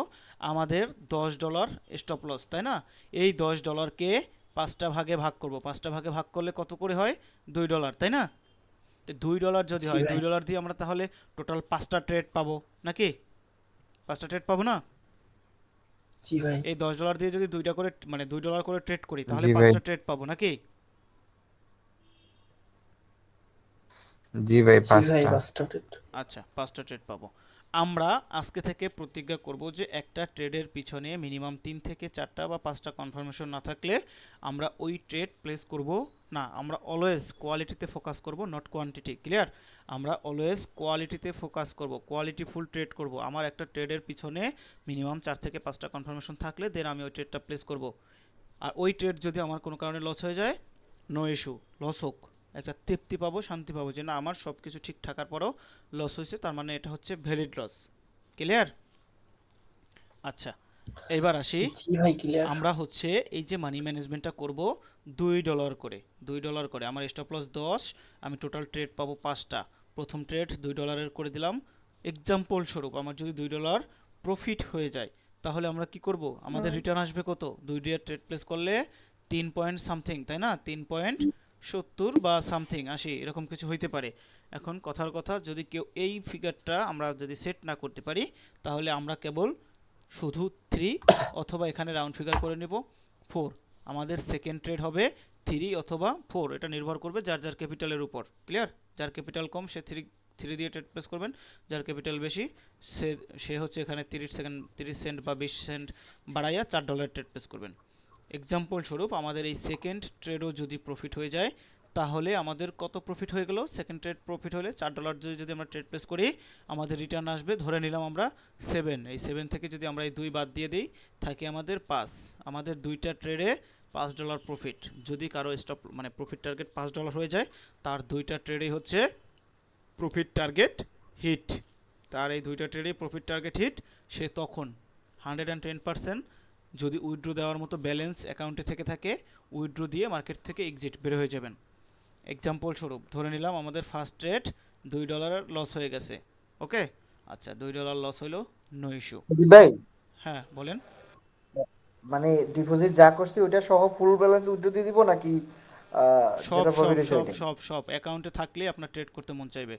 আমাদের $10 স্টপ লস, তাই না? এই $10কে 5টা ভাগে ভাগ করব। 5টা ভাগে ভাগ করলে কত করে হয়? $2, তাই না? তো $2 যদি
জি
হয়,
ভাই।
$2 দিয়ে আমরা তাহলে টোটাল 5টা ট্রেড পাবো নাকি? 5টা ট্রেড পাবো না?
জি ভাই।
এই $10 দিয়ে যদি $2 করে ট্রেড করি, তাহলে
জি ভাই।
5টা ট্রেড পাবো নাকি?
জি ভাই,
জি ভাই
5টা।
5টা টেট।
আচ্ছা, 5টা ট্রেড পাবো। আমরা আজকে থেকে প্রতিজ্ঞা করব যে একটা ট্রেডের পিছনে মিনিমাম 3 থেকে 4টা বা 5টা কনফার্মেশন না থাকলে আমরা ওই ট্রেড প্লেস করব না। আমরা অলওয়েজ কোয়ালিটিতে ফোকাস করব, নট কোয়ান্টিটি। ক্লিয়ার? আমরা অলওয়েজ কোয়ালিটিতে ফোকাস করব, কোয়ালিটি ফুল ট্রেড করব। আমার একটা ট্রেডের পিছনে মিনিমাম 4 থেকে 5টা কনফার্মেশন থাকলে দেন আমি ওই ট্রেডটা প্লেস করব। আর ওই ট্রেড যদি আমার কোনো কারণে লস হয়ে যায়, নো ইস্যু, লস হোক, একটা তৃপ্তি পাবো, শান্তি পাবো যে না আমার সব কিছু ঠিক থাকার পরেও লস হয়েছে, তার মানে এটা হচ্ছে ভ্যালিড লস। ক্লিয়ার? আচ্ছা, এইবার আসি।
জি ভাই ক্লিয়ার।
আমরা হচ্ছে এই যে মানি ম্যানেজমেন্টটা করব $2 করে, $2 করে। আমার স্টপ লস 10, আমি টোটাল ট্রেড পাবো 5টা। প্রথম ট্রেড $2 করে দিলাম। এক্সাম্পল স্বরূপ আমার যদি $2 প্রফিট হয়ে যায়, তাহলে আমরা কি করব? আমাদের রিটার্ন আসবে কত? 2 ট্রেড প্লেস করলে 3 পয়েন্ট সামথিং, তাই না? 3.70 বা সামথিং 80 এরকম কিছু হইতে পারে। এখন কথার কথা, যদি কেউ এই ফিগারটা আমরা যদি সেট না করতে পারি, তাহলে আমরা কেবল শুধু 3 অথবা এখানে রাউন্ড ফিগার করে নেব 4। আমাদের সেকেন্ড ট্রেড হবে 3 অথবা 4, এটা নির্ভর করবে যার যার ক্যাপিটালের উপর। ক্লিয়ার? যার ক্যাপিটাল কম সে 3 দিয়ে ট্রেড প্লেস করবেন, যার ক্যাপিটাল বেশি সে হচ্ছে এখানে 30 সেন্ট বা 20 সেন্ট বাড়াইয়া $4 ট্রেড প্লেস করবেন। এক্সাম্পল স্বরূপ আমাদের এই সেকেন্ড ট্রেডও যদি প্রফিট হয়ে যায়, তাহলে আমাদের কত প্রফিট হয়ে গেল? সেকেন্ড ট্রেড প্রফিট হলে $4 যদি আমরা ট্রেড প্লেস করি, আমাদের রিটার্ন আসবে, ধরে নিলাম আমরা 7। এই 7 থেকে যদি আমরা এই 2 বাদ দিয়ে দিই, থাকে আমাদের 5। আমাদের দুইটা ট্রেডে $5 প্রফিট। যদি কারো স্টপ প্রফিট টার্গেট $5 হয়ে যায়, তার দুইটা ট্রেডেই হচ্ছে প্রফিট টার্গেট হিট। তার এই দুইটা ট্রেডেই প্রফিট টার্গেট হিট। সে তখন 110% যদি উইথড্র দেওয়ার মতো ব্যালেন্স অ্যাকাউন্টে থেকে থাকে, উইথড্র দিয়ে মার্কেট থেকে এক্সিট বের হয়ে যাবেন। এক্সাম্পল স্বরূপ ধরে নিলাম আমাদের ফার্স্ট ট্রেড $2 লস হয়ে গেছে। ওকে, আচ্ছা $2 লস হলো, নো ইস্যু।
জি ভাই,
হ্যাঁ বলেন।
মানে ডিপোজিট যা করছি ওইটা সহ ফুল ব্যালেন্স উইথড্র দিয়ে দিব নাকি
সব
যেটা
সব
প্রফিট হয়েছে
সব
ওইটাই?
সব সব অ্যাকাউন্টে থাকলে আপনার ট্রেড করতে মন চাইবে।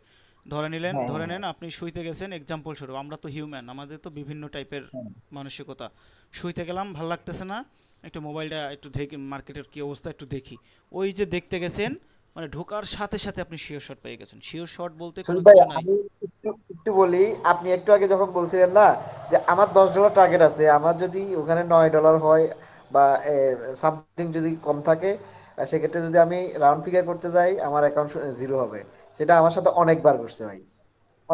ধরে নিলেন,
হ্যাঁ,
ধরে
হ্যাঁ,
নেন আপনি শুইতে গেছেন, এক্সাম্পল স্বরূপ, আমরা তো হিউম্যান, আমাদের তো বিভিন্ন টাইপের
হ্যাঁ।
মানসিকতা। শুইতে গেলাম, ভাল লাগতেছে না, একটু মোবাইলটা একটু দেখি, মার্কেটের কি অবস্থা একটু দেখি। ওই যে দেখতে গেছেন, মানে ঢোকার সাথে সাথে আপনি শিওর শট পেয়ে গেছেন। শিওর শট বলতে কোনো
সুজিত ভাই,
কিছু নাই।
আমি একটু একটু বলি। আপনি একটু আগে যখন বলছিলেন না যে আমার $10 টার্গেট আছে, আমার যদি ওখানে $9 হয় বা সামথিং যদি কম থাকে, সেক্ষেত্রে যদি আমি রাউন্ড ফিগার করতে যাই আমার অ্যাকাউন্ট জিরো হবে। সেটা আমার সাথে অনেকবার ঘটছে ভাই,
এ-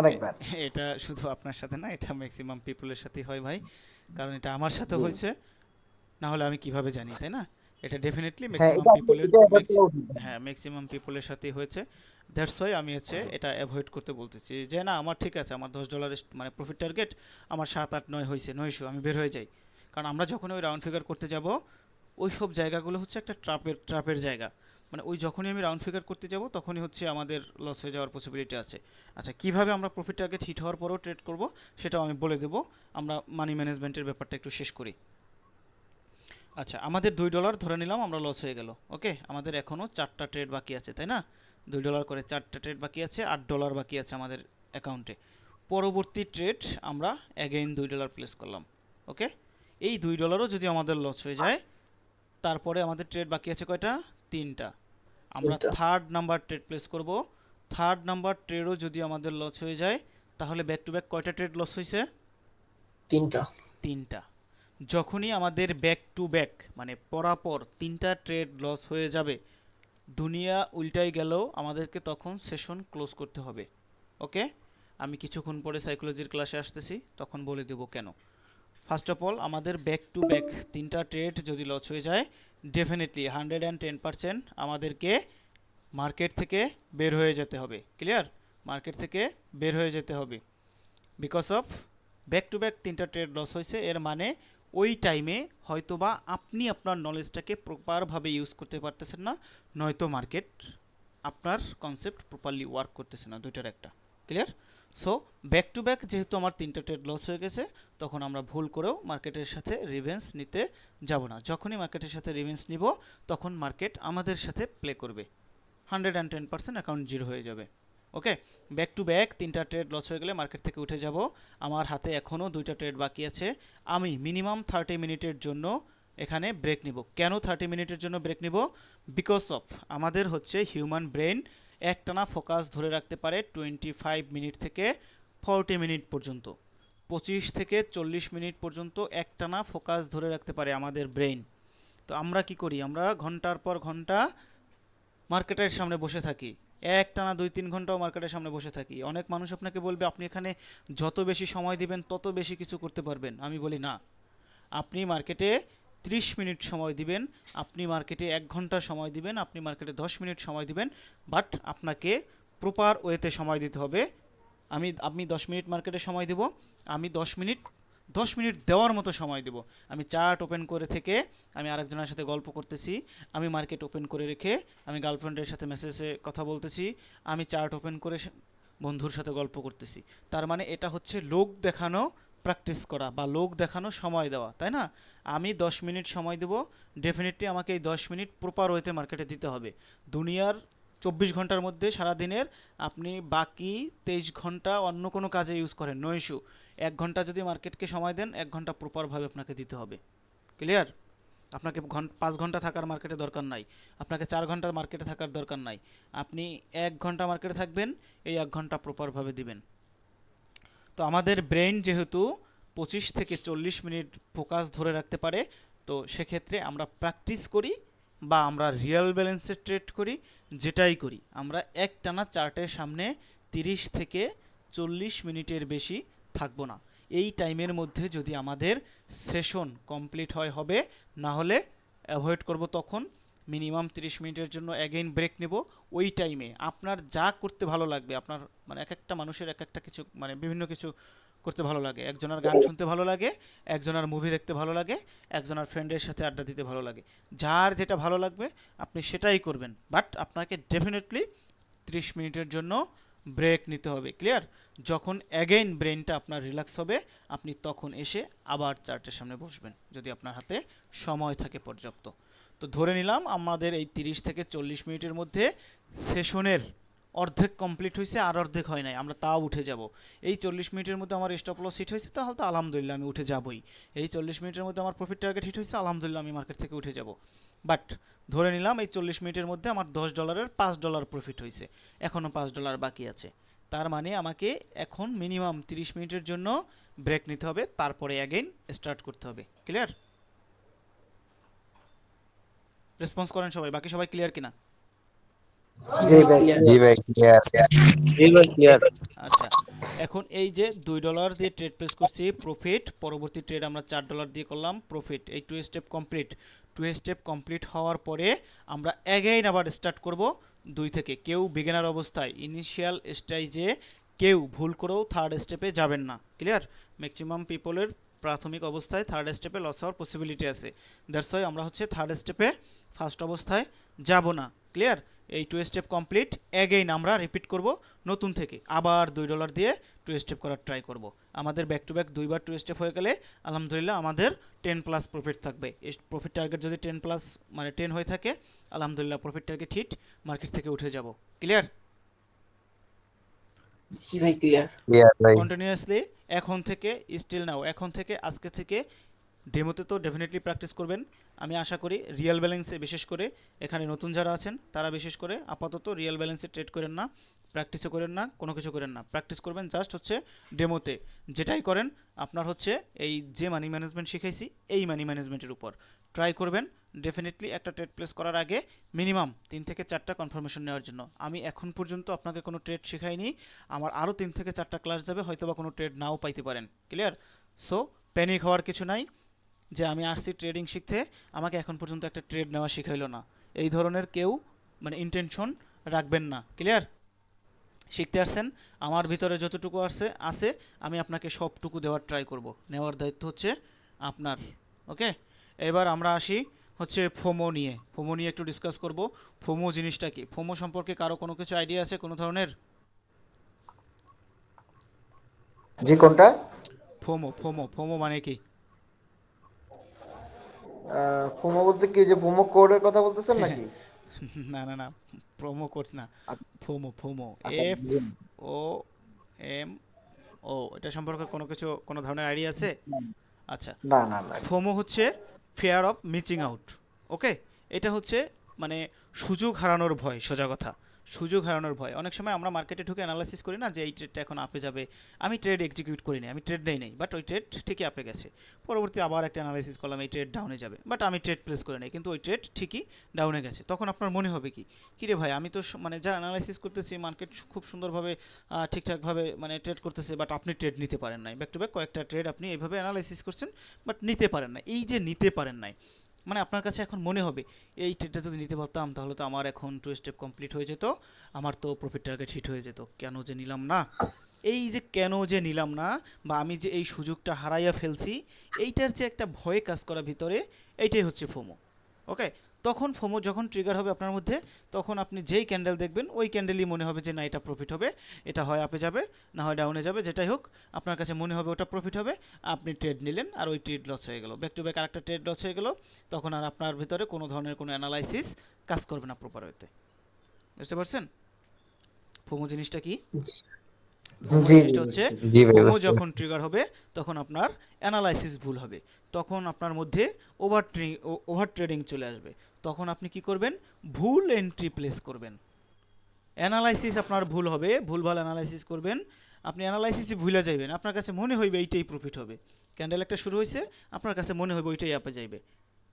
অনেকবার।
এটা শুধু আপনার সাথে না, এটা ম্যাক্সিমাম পিপলের সাথেই হয় ভাই। কারণ এটা আমার সাথে
জি।
হয়েছে, না হলে আমি কিভাবে জানি, তাই না? এটা ডেফিনেটলি
হ্যাঁ,
ম্যাক্সিমাম
এটা আপনি
পিপলের
এটা অ্যাভয়েড করা উচিত।
হ্যাঁ, ম্যাক্সিমাম পিপলের সাথেই হয়েছে। দ্যাটস ওয়াই আমি হচ্ছে এটা অ্যাভয়েড করতে বলতেছি যে না আমার ঠিক আছে, আমার $10 প্রফিট টার্গেট, আমার 7, 8, 9 হয়েছে, 900 আমি বের হয়ে যাই। কারণ আমরা যখন ওই রাউন্ড ফিগার করতে যাব, ওই সব জায়গাগুলো হচ্ছে একটা ট্রাপের জায়গা। মানে ওই যখনই আমি রাউন্ড ফিগার করতে যাব, তখনই হচ্ছে আমাদের লস হয়ে যাওয়ার পসিবিলিটি আছে। আচ্ছা, কিভাবে আমরা প্রফিট টার্গেট হিট হওয়ার পরেও ট্রেড করব, সেটাও আমি বলে দেবো। আমরা মানি ম্যানেজমেন্টের ব্যাপারটা একটু শেষ করি। আচ্ছা, আমাদের $2 ধরে নিলাম আমরা লস হয়ে গেল। ওকে, আমাদের এখনও 4টা ট্রেড বাকি আছে, তাই না? $2 করে 4টা ট্রেড বাকি আছে, $8 বাকি আছে আমাদের অ্যাকাউন্টে। পরবর্তী ট্রেড আমরা অ্যাগেইন $2 প্লেস করলাম। ওকে, এই $2ও যদি আমাদের লস হয়ে যায়, তারপরে আমাদের ট্রেড বাকি আছে কয়টা? 3টা। আমরা
3টা।
থার্ড নাম্বার ট্রেড প্লেস করব। থার্ড নাম্বার ট্রেডও যদি আমাদের লস হয়ে যায়, তাহলে ব্যাক টু ব্যাক কয়টা ট্রেড লস হয়েছে?
3টা।
3টা। যখনই আমাদের ব্যাক টু ব্যাক মানে পরাপর 3টা ট্রেড লস হয়ে যাবে, দুনিয়া উল্টাই গেলেও আমাদেরকে তখন সেশন ক্লোজ করতে হবে। ওকে, আমি কিছুক্ষণ পরে সাইকোলজির ক্লাসে আসতেছি, তখন বলে দেব কেন। ফার্স্ট অফ অল, আমাদের ব্যাক টু ব্যাক 3টা ট্রেড যদি লস হয়ে যায়, ডেফিনেটলি 110% আমাদেরকে মার্কেট থেকে বের হয়ে যেতে হবে। ক্লিয়ার? মার্কেট থেকে বের হয়ে যেতে হবে। Because of back to back 3টা ট্রেড লস হয়েছে, এর মানে ওই টাইমে হয়তোবা আপনি আপনার নলেজটাকে প্রপারভাবে ইউজ করতে পারতেছেন না, নয়তো মার্কেট আপনার কনসেপ্ট প্রপারলি ওয়ার্ক করতেছে না, দুইটার একটা। Clear? So back to back যেহেতু আমার 3টা ট্রেড লস হয়ে গেছে, তখন আমরা ভুল করেও মার্কেটের সাথে রিভেন্স নিতে যাব না। যখনই মার্কেটের সাথে রিভেন্স নিব, তখন মার্কেট আমাদের সাথে প্লে করবে, 110% অ্যাকাউন্ট জিরো হয়ে যাবে। ওকে, ব্যাক টু ব্যাক 3টা ট্রেড লস হয়ে গেলে মার্কেট থেকে উঠে যাব। আমার হাতে এখনও 2টা ট্রেড বাকি আছে। আমি মিনিমাম 30 মিনিটের জন্য এখানে ব্রেক নিব। কেন 30 মিনিটের জন্য ব্রেক নিব? বিকজ অফ আমাদের হচ্ছে হিউম্যান ব্রেন একটানা ফোকাস ধরে রাখতে পারে 25 মিনিট থেকে 40 মিনিট পর্যন্ত, 25 থেকে 40 মিনিট পর্যন্ত একটানা ফোকাস ধরে রাখতে পারে আমাদের ব্রেন। তো আমরা কি করি? আমরা ঘন্টার পর ঘন্টা মার্কেটের সামনে বসে থাকি, একটানা 2-3 ঘন্টাও মার্কেটের সামনে বসে থাকি। অনেক মানুষ আপনাকে বলবে আপনি এখানে যত বেশি সময় দিবেন তত বেশি কিছু করতে পারবেন। আমি বলি না, আপনি মার্কেটে 30 মিনিট সময় দিবেন, আপনি মার্কেটে 1 ঘন্টা সময় দিবেন, আপনি মার্কেটে 10 মিনিট সময় দিবেন, বাট আপনাকে প্রপার ওয়েতে সময় দিতে হবে। আমি 10 মিনিট মার্কেটে সময় দেব, আমি 10 মিনিট দেওয়ার মতো সময় দেব। আমি চার্ট ওপেন করে থেকে আমি আরেকজনের সাথে গল্প করতেছি, আমি মার্কেট ওপেন করে রেখে আমি গার্লফ্রেন্ডের সাথে মেসেজে কথা বলতেছি, আমি চার্ট ওপেন করে বন্ধুর সাথে গল্প করতেছি। তার মানে এটা হচ্ছে লোক দেখানো প্র্যাকটিস করা বা লোক দেখানো সময় দেওয়া, তাই না? আমি 10 মিনিট সময় দেব, ডেফিনেটলি আমাকে এই 10 মিনিট প্রপার ওয়েতে মার্কেটে দিতে হবে। দুনিয়ার 24 ঘন্টার মধ্যে সারাদিনের আপনি বাকি 23 ঘন্টা অন্য কোনো কাজে ইউজ করেন, নো ইস্যু। 1 ঘন্টা যদি মার্কেটকে সময় দেন, 1 ঘন্টা প্রপারভাবে আপনাকে দিতে হবে। ক্লিয়ার? আপনাকে 5 ঘন্টা থাকার মার্কেটে দরকার নাই, আপনাকে 4 ঘন্টা মার্কেটে থাকার দরকার নাই। আপনি 1 ঘন্টা মার্কেটে থাকবেন, এই 1 ঘন্টা প্রপারভাবে দিবেন। তো আমাদের ব্রেন যেহেতু 25 থেকে 40 মিনিট ফোকাস ধরে রাখতে পারে, তো সেক্ষেত্রে আমরা প্র্যাকটিস করি বা আমরা রিয়েল ব্যালেন্সে ট্রেড করি, যেটাই করি আমরা একটানা চার্টের সামনে 30 থেকে 40 মিনিটের বেশি থাকবো না। এই টাইমের মধ্যে যদি আমাদের সেশন কমপ্লিট হয় হবে, না হলে অ্যাভয়েড করব। তখন মিনিমাম 30 মিনিটের জন্য অ্যাগেইন ব্রেক নেব। ওই টাইমে আপনার যা করতে ভালো লাগবে, আপনার মানে এক একটা মানুষের এক একটা কিছু মানে বিভিন্ন কিছু করতে ভালো লাগে। একজনের গান শুনতে ভালো লাগে, একজনের মুভি দেখতে ভালো লাগে, একজনের ফ্রেন্ডের সাথে আড্ডা দিতে ভালো লাগে। যার যেটা ভালো লাগবে আপনি সেটাই করবেন, বাট আপনাকে ডেফিনেটলি 30 মিনিটের জন্য ব্রেক নিতে হবে। ক্লিয়ার? যখন অ্যাগেইন ব্রেনটা আপনার রিল্যাক্স হবে, আপনি তখন এসে আবার চার্টের সামনে বসবেন, যদি আপনার হাতে সময় থাকে পর্যাপ্ত। তো ধরে নিলাম আমাদের এই 30 থেকে 40 মিনিটের মধ্যে সেশনের অর্ধেক কমপ্লিট হয়েছে, আর অর্ধেক হয় নাই, আমরা তাও উঠে যাব। এই 40 মিনিটের মধ্যে আমার স্টপ লস হিট হয়েছে, তাহলে তো আলহামদুলিল্লাহ আমি উঠে যাবই। এই 40 মিনিটের মধ্যে আমার প্রফিট টার্গেট হিট হয়েছে, আলহামদুলিল্লাহ আমি মার্কেট থেকে উঠে যাব। বাট ধরে নিলাম এই 40 মিনিটের মধ্যে আমার $10 $5 প্রফিট হয়েছে, এখনও $5 বাকি আছে। তার মানে আমাকে এখন মিনিমাম 30 মিনিটের জন্য ব্রেক নিতে হবে, তারপরে অ্যাগেইন স্টার্ট করতে হবে। ক্লিয়ার? রেসপন্স করেন সবাই, বাকি সবাই ক্লিয়ার কিনা?
জি
জি
ভাই
ভাই।
ক্লিয়ার।
জি ভাই ক্লিয়ার।
জি ভাই ক্লিয়ার।
আচ্ছা, এখন এই যে $2 দিয়ে ট্রেড প্লেস করছি, প্রফিট। পরবর্তী ট্রেড আমরা $4 দিয়ে করলাম, প্রফিট। এই 2 স্টেপ কমপ্লিট। 2 স্টেপ কমপ্লিট হওয়ার পরে আমরা অ্যাগেইন আবার স্টার্ট করব 2 থেকে। কেউ বিগিনার অবস্থায় ইনিশিয়াল স্টেজে কেউ ভুল করেও থার্ড স্টেপে যাবেন না। ক্লিয়ার? ম্যাক্সিমাম পিপলের প্রাথমিক অবস্থায় থার্ড স্টেপে লস হওয়ার পসিবিলিটি আছে, দ্যাটস ওয়াই আমরা হচ্ছে থার্ড স্টেপে ফার্স্ট অবস্থায় যাব না। ক্লিয়ার? এই 2 স্টেপ কমপ্লিট, অ্যাগেইন আমরা রিপিট করব নতুন থেকে, আবার $2 দিয়ে 2 স্টেপ করার ট্রাই করব। আমাদের ব্যাক টু ব্যাক 2বার 2 স্টেপ হয়ে গেলে আলহামদুলিল্লাহ আমাদের 10+ প্রফিট থাকবে। এই প্রফিট টার্গেট যদি 10+ মানে 10 হয়ে থাকে, আলহামদুলিল্লাহ প্রফিট টার্গেট হিট, মার্কেট থেকে উঠে যাব। ক্লিয়ার?
জি ভাই ক্লিয়ার।
ক্লিয়ার ভাই।
কন্টিনিউয়াসলি এখন থেকে স্টিল নাও, এখন থেকে আজকে থেকে ডেমোতে তো ডেফিনেটলি প্র্যাকটিস করবেন। আমি আশা করি রিয়েল ব্যালেন্সে বিশেষ করে এখানে নতুন যারা আছেন তারা বিশেষ করে আপাতত রিয়েল ব্যালেন্সে ট্রেড করেন না, প্র্যাকটিসও করেন না, কোনো কিছু করেন না, প্র্যাকটিস করবেন জাস্ট হচ্ছে ডেমোতে। যেটাই করেন আপনার হচ্ছে এই যে মানি ম্যানেজমেন্ট শিখাইছি এই মানি ম্যানেজমেন্টের উপর ট্রাই করবেন। ডেফিনেটলি একটা ট্রেড প্লেস করার আগে মিনিমাম 3 থেকে 4টা কনফার্মেশন নেওয়ার জন্য। আমি এখন পর্যন্ত আপনাকে কোনো ট্রেড শেখাইনি, আমার আরও 3 থেকে 4টা ক্লাস যাবে, হয়তো বা কোনো ট্রেড নাও পাইতে পারেন। ক্লিয়ার? সো প্যানিক হওয়ার কিছু নাই যে আমি আসছি ট্রেডিং শিখতে, আমাকে এখন পর্যন্ত একটা ট্রেড নেওয়া শিখাইলো না, এই ধরনের কেউ মানে ইন্টেনশন রাখবেন না। ক্লিয়ার? শিখতে আসছেন, আমার ভিতরে যতটুকু আছে আমি আপনাকে সবটুকু দেওয়ার ট্রাই করব, নেওয়ার দায়িত্ব হচ্ছে আপনার। ওকে, এবার আমরা আসি হচ্ছে ফোমো নিয়ে। ফোমো নিয়ে একটু ডিসকাস করব। ফোমো জিনিসটা কি? ফোমো সম্পর্কে কারো কোনো কিছু আইডিয়া আছে কোনো ধরনের?
জি, কোনটা?
ফোমো ফোমো ফোমো মানে কি?
প্রোমো বলতে কি, যে প্রোমো কোডের কথা বলতেছেন নাকি?
না না না, প্রোমো কোড না, ফোমো ফোমো,
আচ্ছা,
এফ ও এম ও। এটা সম্পর্কে কোনো কিছু কোনো ধরনের আইডিয়া আছে? আচ্ছা,
না না না।
ফোমো হচ্ছে ফিয়ার অফ মিচিং আউট। ওকে, এটা হচ্ছে মানে সুযোগ হারানোর ভয়, সোজা কথা সুযোগ হারানোর ভয়। অনেক সময় আমরা মার্কেটে ঢুকে অ্যানালাইসিস করি না যে এই ট্রেডটা এখন আপে যাবে, আমি ট্রেড এক্সিকিউট করিনি, আমি ট্রেড নেই নেই, বাট ওই ট্রেড ঠিকই আপে গেছে। পরবর্তী আবার একটা অ্যানালাইসিস করলাম এই ট্রেড ডাউনে যাবে, বাট আমি ট্রেড প্লেস করে নেই, কিন্তু ওই ট্রেড ঠিকই ডাউনে গেছে। তখন আপনার মনে হবে কি, কিরে ভাই আমি তো মানে যা অ্যানালাইসিস করতেছি মার্কেট খুব সুন্দরভাবে ঠিকঠাকভাবে মানে ট্রেড করতেছে, বাট আপনি ট্রেড নিতে পারেন নাই। ব্যাক টু ব্যাক কয়েকটা ট্রেড আপনি এইভাবে অ্যানালাইসিস করছেন, বাট নিতে পারেন না। এই যে নিতে পারেন নাই, মানে আপনার কাছে এখন মনে হবে এই ট্রেডটা যদি নিতে পারতাম তাহলে তো আমার এখন 2 স্টেপ কমপ্লিট হয়ে যেত, আমার তো প্রফিট টার্গেট হিট হয়ে যেত, কেন যে নিলাম না। এই যে কেন যে নিলাম না বা আমি যে এই সুযোগটা হারাইয়া ফেলছি, এইটার যে একটা ভয় কাজ করা ভিতরে, এইটাই হচ্ছে ফোমো। ওকে, তখন ফোমো যখন ট্রিগার হবে আপনার মধ্যে, তখন আপনি যেই ক্যান্ডেল দেখবেন ওই ক্যান্ডেলই মনে হবে যে না এটা প্রফিট হবে, এটা হয় আপে যাবে না হয় ডাউনে যাবে, যেটাই হোক আপনার কাছে মনে হবে ওটা প্রফিট হবে, আপনি ট্রেড নিলেন আর ওই ট্রেড লস হয়ে গেল, ব্যাক টু ব্যাক আরেকটা ট্রেড লস হয়ে গেল। তখন আর আপনার ভিতরে কোনো ধরনের কোনো অ্যানালাইসিস কাজ করবে না প্রপার ওয়েতে। বুঝতে পারছেন ফোমো জিনিসটা কি? ফোমো
জি জি
জিনিসটা হচ্ছে
বুঝছি।
জি ভাই,
ফোমো
বুঝতে
যখন ট্রিগার হবে তখন আপনার অ্যানালাইসিস ভুল হবে, তখন আপনার মধ্যে ওভার ট্রেডিং চলে আসবে, তখন আপনি কি করবেন? ভুল এন্ট্রি প্লেস করবেন। অ্যানালাইসিস আপনার ভুল হবে, ভুলভাল অ্যানালাইসিস করবেন, আপনি অ্যানালাইসিসই ভুলে যাইবেন, আপনার কাছে মনে হইবে এইটাই প্রফিট হবে, ক্যান্ডেল একটা শুরু হয়েছে আপনার কাছে মনে হইবে ওইটাই আপে যাইবে।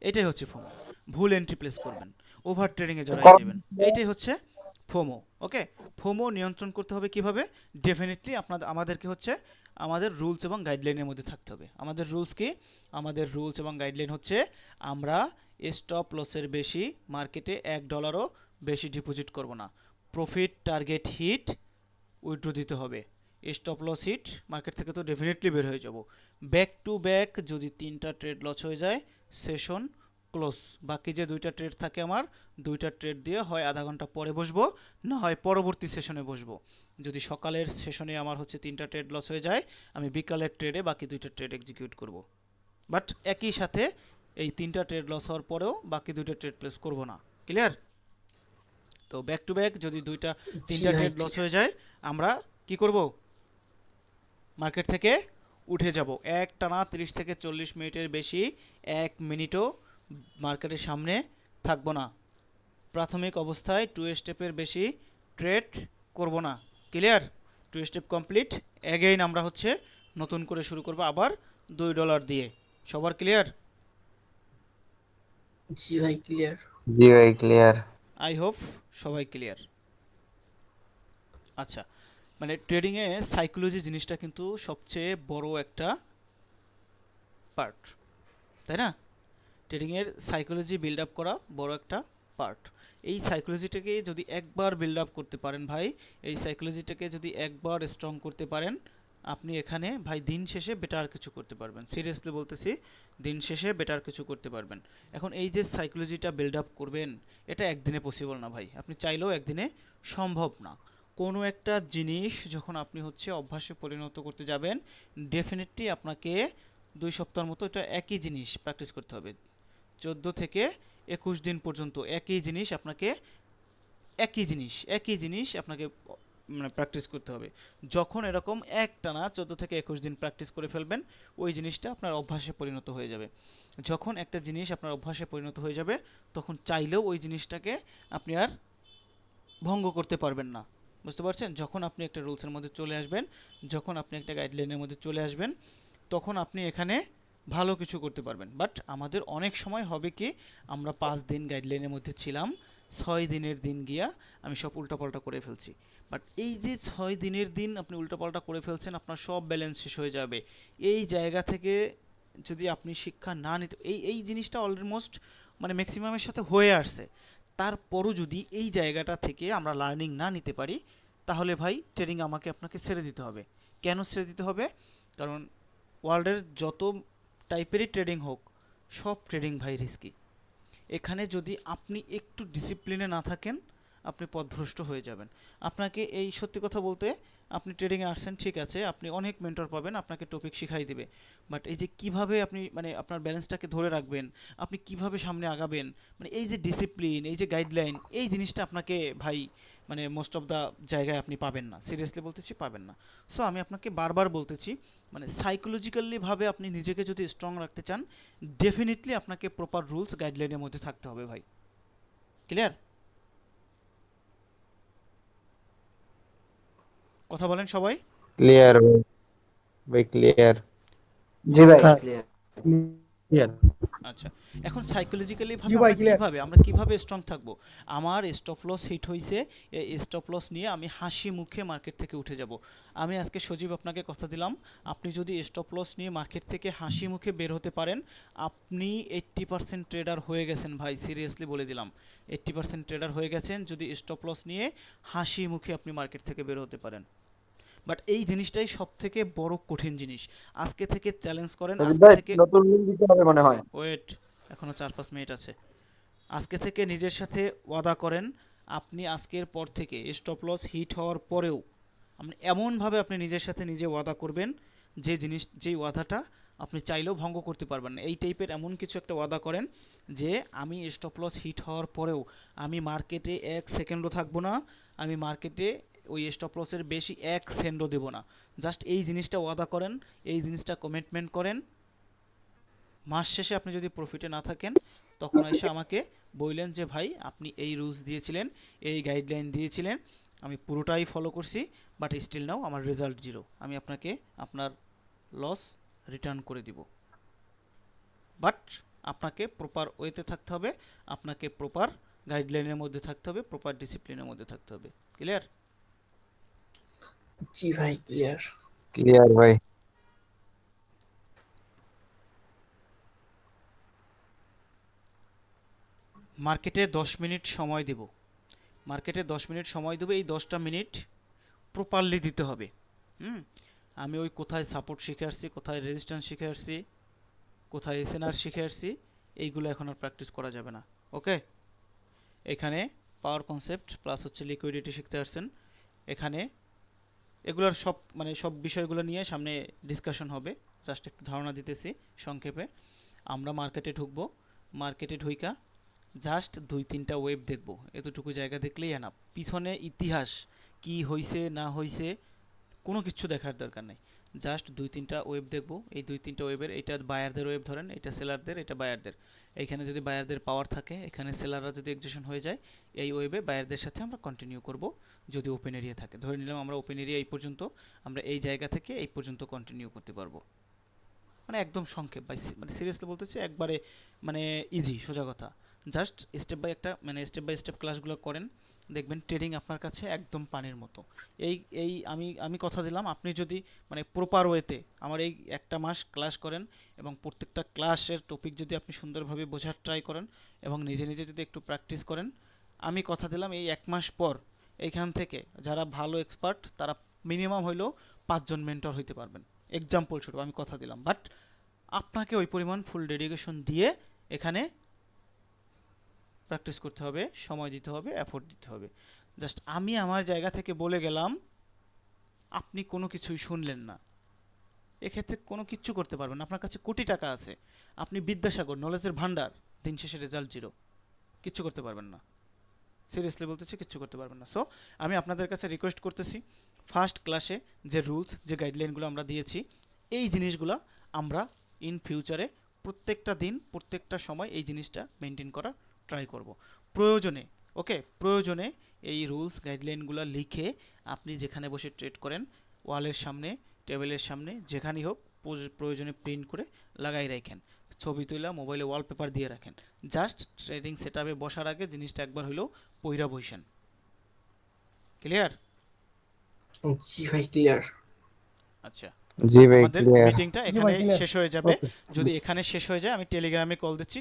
এটাই হচ্ছে ফোমো। ভুল এন্ট্রি প্লেস করবেন, ওভার ট্রেডিংয়ে জড়াই যাবেন, এইটাই হচ্ছে ফোমো। ওকে, ফোমো নিয়ন্ত্রণ করতে হবে কিভাবে? ডেফিনেটলি আমাদেরকে হচ্ছে আমাদের রুলস এবং গাইডলাইনের মধ্যে থাকতে হবে। আমাদের রুলস কি? আমাদের রুলস এবং গাইডলাইন হচ্ছে আমরা স্টপ লসের বেশি মার্কেটে $1 বেশি ডিপোজিট করব না, প্রফিট টার্গেট হিট উইথড্র দিতে হবে, স্টপ লস হিট মার্কেট থেকে তো ডেফিনেটলি বের হয়ে যাব, ব্যাক টু ব্যাক যদি 3টা ট্রেড লস হয়ে যায় সেশন ক্লোজ, বাকি যে 2টা ট্রেড থাকে আমার 2টা ট্রেড দিয়ে হয় আধা ঘন্টা পরে বসবো না হয় পরবর্তী সেশনে বসবো। যদি সকালের সেশনে আমার হচ্ছে 3টা ট্রেড লস হয়ে যায়, আমি বিকালের ট্রেডে বাকি 2টা ট্রেড এক্সিকিউট করব, বাট একই সাথে এই 3টা ট্রেড লস হওয়ার পরেও বাকি 2টা ট্রেড প্লেস করব না। ক্লিয়ার? তো ব্যাক টু ব্যাক যদি 3টা
ভাই
ট্রেড লস হয়ে যায় আমরা কি করব? মার্কেট থেকে উঠে যাব, একটানা 30 থেকে 40 মিনিটের বেশি 1 মিনিটও মার্কেটের সামনে থাকবো না, প্রাথমিক অবস্থায় 2 স্টেপের বেশি ট্রেড করব না। ক্লিয়ার? 2 স্টেপ কমপ্লিট, অ্যাগেইন আমরা হচ্ছে নতুন করে শুরু করব আবার $2 দিয়ে। সবার ক্লিয়ার?
জি ভাই ক্লিয়ার।
জি ভাই, ক্লিয়ার।
আই হোপ সবাই ক্লিয়ার। আচ্ছা, মানে ট্রেডিংয়ে সাইকোলজি জিনিসটা কিন্তু সবচেয়ে বড় একটা পার্ট, তাই না? ট্রেডিংয়ের সাইকোলজি বিল্ড আপ করা বড় একটা পার্ট। এই সাইকোলজিটাকে যদি একবার বিল্ড আপ করতে পারেন ভাই, এই সাইকোলজিটাকে যদি একবার স্ট্রং করতে পারেন, আপনি এখানে ভাই দিন শেষে বেটার কিছু করতে পারবেন, সিরিয়াসলি বলতেছি, দিন শেষে বেটার কিছু করতে পারবেন। এখন এই যে সাইকোলজিটা বিল্ড আপ করবেন, এটা একদিনে পসিবল না ভাই, আপনি চাইলেও একদিনে সম্ভব না। কোনো একটা জিনিস যখন আপনি হচ্ছে অভ্যাসে পরিণত করতে যাবেন, ডেফিনেটলি আপনাকে 2 সপ্তাহের মতো এটা একই জিনিস প্র্যাকটিস করতে হবে, 14 থেকে 21 দিন পর্যন্ত একই জিনিস আপনাকে আপনাকে মানে প্র্যাকটিস করতে হবে। যখন এরকম একটানা 14 থেকে 21 দিন প্র্যাকটিস করে ফেলবেন, ওই জিনিসটা আপনার অভ্যাসে পরিণত হয়ে যাবে। যখন একটা জিনিস আপনার অভ্যাসে পরিণত হয়ে যাবে, তখন চাইলেও ওই জিনিসটাকে আপনি আর ভঙ্গ করতে পারবেন না। বুঝতে পারছেন? যখন আপনি একটা রুলসের মধ্যে চলে আসবেন, যখন আপনি একটা গাইডলাইনের মধ্যে চলে আসবেন, তখন আপনি এখানে ভালো কিছু করতে পারবেন। বাট আমাদের অনেক সময় হবে কি, আমরা 5 দিন গাইডলাইনের মধ্যে ছিলাম, 6 দিনের দিন গিয়া আমি সব উল্টাপাল্টা করে ফেলছি। বাট এই যে 6 দিনের দিন আপনি উল্টাপাল্টা করে ফেলছেন, আপনার সব ব্যালেন্স শেষ হয়ে যাবে। এই জায়গা থেকে যদি আপনি শিক্ষা না নিতে, এই জিনিসটা অলমোস্ট মানে ম্যাক্সিমামের সাথে হয়ে আসছে, তারপরও যদি এই জায়গাটা থেকে আমরা লার্নিং না নিতে পারি, তাহলে ভাই ট্রেডিং আমাকে আপনাকে ছেড়ে দিতে হবে। কেন ছেড়ে দিতে হবে? কারণ ওয়ার্ল্ডের যত টাইপেরই ট্রেডিং হোক, সব ট্রেডিং ভাই রিস্কি। এখানে যদি আপনি একটু ডিসিপ্লিনে না থাকেন, আপনি পথভ্রষ্ট হয়ে যাবেন। আপনাকে এই সত্যি কথা বলতে, আপনি ট্রেডিংয়ে আসছেন ঠিক আছে, আপনি অনেক মেন্টর পাবেন, আপনাকে টপিক শিখাই দিবে, বাট এই যে কিভাবে আপনি মানে আপনার ব্যালেন্সটাকে ধরে রাখবেন, আপনি কিভাবে সামনে আগাবেন, মানে এই যে ডিসিপ্লিন, এই যে গাইডলাইন, এই জিনিসটা আপনাকে ভাই মানে মোস্ট অফ দ্য জায়গায় আপনি পাবেন না, সিরিয়াসলি বলতেছি পাবেন না। সো আমি আপনাকে বারবার বলতেছি, মানে সাইকোলজিক্যালি ভাবে আপনি নিজেকে যদি স্ট্রং রাখতে চান, ডেফিনেটলি আপনাকে প্রপার রুলস গাইডলাইনের মধ্যে থাকতে হবে ভাই। ক্লিয়ার? কথা বলেন সবাই।
ক্লিয়ার ভাই, ভাই ক্লিয়ার।
জি ভাই
হ্যাঁ
ক্লিয়ার।
ক্লিয়ার।
আচ্ছা, এখন সাইকোলজিক্যালি
জি
ভাবে
ভাই
আমরা
ক্লিয়ার।
কিভাবে স্ট্রং থাকবো? আমার স্টপ লস হিট হইছে, এই স্টপ লস নিয়ে আমি হাসি মুখে মার্কেট থেকে উঠে যাব। আমি আজকে সজীব আপনাকে কথা দিলাম, আপনি যদি স্টপ লস নিয়ে মার্কেট থেকে হাসি মুখে বের হতে পারেন, আপনি 80% ট্রেডার হয়ে গেছেন ভাই, সিরিয়াসলি বলে দিলাম, 80% ট্রেডার হয়ে গেছেন যদি স্টপ লস নিয়ে হাসি মুখে আপনি মার্কেট থেকে বের হতে পারেন। বাট এই জিনিসটাই সব থেকে বড় কঠিন জিনিস। আজকে থেকে চ্যালেঞ্জ করেন,
সজীব
আজকে
ভাই
থেকে
নতুন লিঙ্ক দিতে হবে মনে হয়।
ওয়েট, এখনো 4-5 মিনিট আছে। আজকে থেকে নিজের সাথে ওয়াদা করেন, আপনি আজকের পর থেকে স্টপ লস হিট হওয়ার পরেও আপনি এমনভাবে আপনি নিজের সাথে নিজে ওয়াদা করবেন, যেই ওয়াদাটা আপনি চাইলেও ভঙ্গ করতে পারবেন না। এই টাইপের এমন কিছু একটা ওয়াদা করেন যে আমি স্টপ লস হিট হওয়ার পরেও আমি মার্কেটে 1 সেকেন্ডও থাকবো না, আমি মার্কেটে ওই স্টপ লসের বেশি 1 সেন্টও দেবো না। জাস্ট এই জিনিসটা ওয়াদা করেন, এই জিনিসটা কমিটমেন্ট করেন। মাস শেষে আপনি যদি প্রফিটে না থাকেন, তখন এসে আমাকে বললেন যে ভাই আপনি এই রুলস দিয়েছিলেন, এই গাইডলাইন দিয়েছিলেন, আমি পুরোটাই ফলো করছি, বাট স্টিল নাও আমার রেজাল্ট জিরো। আমি আপনাকে আপনার লস রিটার্ন করে দিব। বাট আপনাকে প্রপার ওয়েতে থাকতে হবে, আপনাকে প্রপার গাইডলাইনের মধ্যে থাকতে হবে, প্রপার ডিসিপ্লিনের মধ্যে থাকতে হবে। ক্লিয়ার?
জি ভাই ক্লিয়ার।
ক্লিয়ার ভাই।
মার্কেটে 10 মিনিট সময় দেব, মার্কেটে 10 মিনিট সময় দেবো, এই 10টা মিনিট প্রপারলি দিতে হবে। হুম, আমি ওই কোথায় সাপোর্ট শিখে আসছি, কোথায় রেজিস্ট্যান্স শিখে আসছি, কোথায় এসএনআর শিখে আসছি, এইগুলো এখন আর প্র্যাকটিস করা যাবে না। ওকে, এখানে পাওয়ার কনসেপ্ট প্লাস হচ্ছে লিকুইডিটি শিখতে আসছেন। এখানে এগুলোর সব মানে সব বিষয়গুলো নিয়ে সামনে ডিসকাশন হবে, জাস্ট একটু ধারণা দিতেছি সংক্ষেপে। আমরা মার্কেটে ঢুকবো, মার্কেটে ঢুইকা জাস্ট 2-3টা ওয়েব দেখব, এতটুকু জায়গা দেখলেই এনাফ। পিছনে ইতিহাস কি হইছে না হইছে কোনো কিছু দেখার দরকার নেই, জাস্ট 2-3টা ওয়েব দেখব। এই 2-3টা ওয়েবের, এটা বায়ারদের ওয়েব ধরেন, এটা সেলারদের, এটা বায়ারদের। এইখানে যদি বায়ারদের পাওয়ার থাকে, এখানে সেলাররা যদি এক্সিশন হয়ে যায়, এই ওয়েবে বায়ারদের সাথে আমরা কন্টিনিউ করব। যদি ওপেন এরিয়া থাকে, ধরে নিলাম আমরা ওপেন এরিয়া এই পর্যন্ত, আমরা এই জায়গা থেকে এই পর্যন্ত কন্টিনিউ করতে পারবো। মানে একদম সংক্ষেপ ভাই, মানে সিরিয়াসলি বলতেছি, একবারে মানে ইজি সোজা কথা। জাস্ট স্টেপ বাই একটা মানে স্টেপ বাই স্টেপ ক্লাসগুলো করেন, দেখবেন ট্রেডিং আপনার কাছে একদম পানির মতো। এই এই আমি কথা দিলাম, আপনি যদি মানে প্রপার ওয়েতে আমার এই একটা মাস ক্লাস করেন, এবং প্রত্যেকটা ক্লাসের টপিক যদি আপনি সুন্দরভাবে বোঝার ট্রাই করেন, এবং নিজে নিজে যদি একটু প্র্যাকটিস করেন, আমি কথা দিলাম এই 1 মাস পর এইখান থেকে যারা ভালো এক্সপার্ট, তারা মিনিমাম হইলেও 5 জন মেন্টর হইতে পারবেন। এক্সাম্পল স্বরূপ আমি কথা দিলাম, বাট আপনাকে ওই পরিমাণ ফুল ডেডিকেশন দিয়ে এখানে প্র্যাকটিস করতে হবে, সময় দিতে হবে, এফোর্ট দিতে হবে। জাস্ট আমি আমার জায়গা থেকে বলে গেলাম, আপনি কোনো কিছুই শুনলেন না, এক্ষেত্রে কোনো কিচ্ছু করতে পারবেন না। আপনার কাছে কোটি টাকা আছে, আপনি বিদ্যাসাগর, নলেজের ভান্ডার, দিন শেষে রেজাল্ট জিরো, কিচ্ছু করতে পারবেন না। সিরিয়াসলি বলতেছি, কিচ্ছু করতে পারবেন না। সো আমি আপনাদের কাছে রিকোয়েস্ট করতেছি, ফার্স্ট ক্লাসে যে রুলস যে গাইডলাইনগুলো আমরা দিয়েছি, এই জিনিসগুলো আমরা ইন ফিউচারে প্রত্যেকটা দিন প্রত্যেকটা সময় এই জিনিসটা মেনটেন করার ট্রাই করব। প্রয়োজনে, ওকে, প্রয়োজনে এই রুলস গাইডলাইনগুলো লিখে আপনি যেখানে বসে ট্রেড করেন, ওয়ালের সামনে, টেবিলের সামনে, যেখানেই হোক প্রয়োজনে প্রিন্ট করে লাগাই রাখেন, ছবি তুলে মোবাইলে ওয়ালপেপার দিয়ে রাখেন। জাস্ট ট্রেডিং সেটআপে বসার আগে জিনিসটা একবার হইলেও পইরা বসেন। ক্লিয়ার?
জি ভাই ক্লিয়ার।
আচ্ছা,
জি ভাই
আমাদের
ক্লিয়ার।
মিটিংটা
জি
এখানে
ভাই, clear.
শেষ হয়ে যাবে।
ওকে
যদি এখানে শেষ হয়ে যায় আমি টেলিগ্রামে কল দিচ্ছি,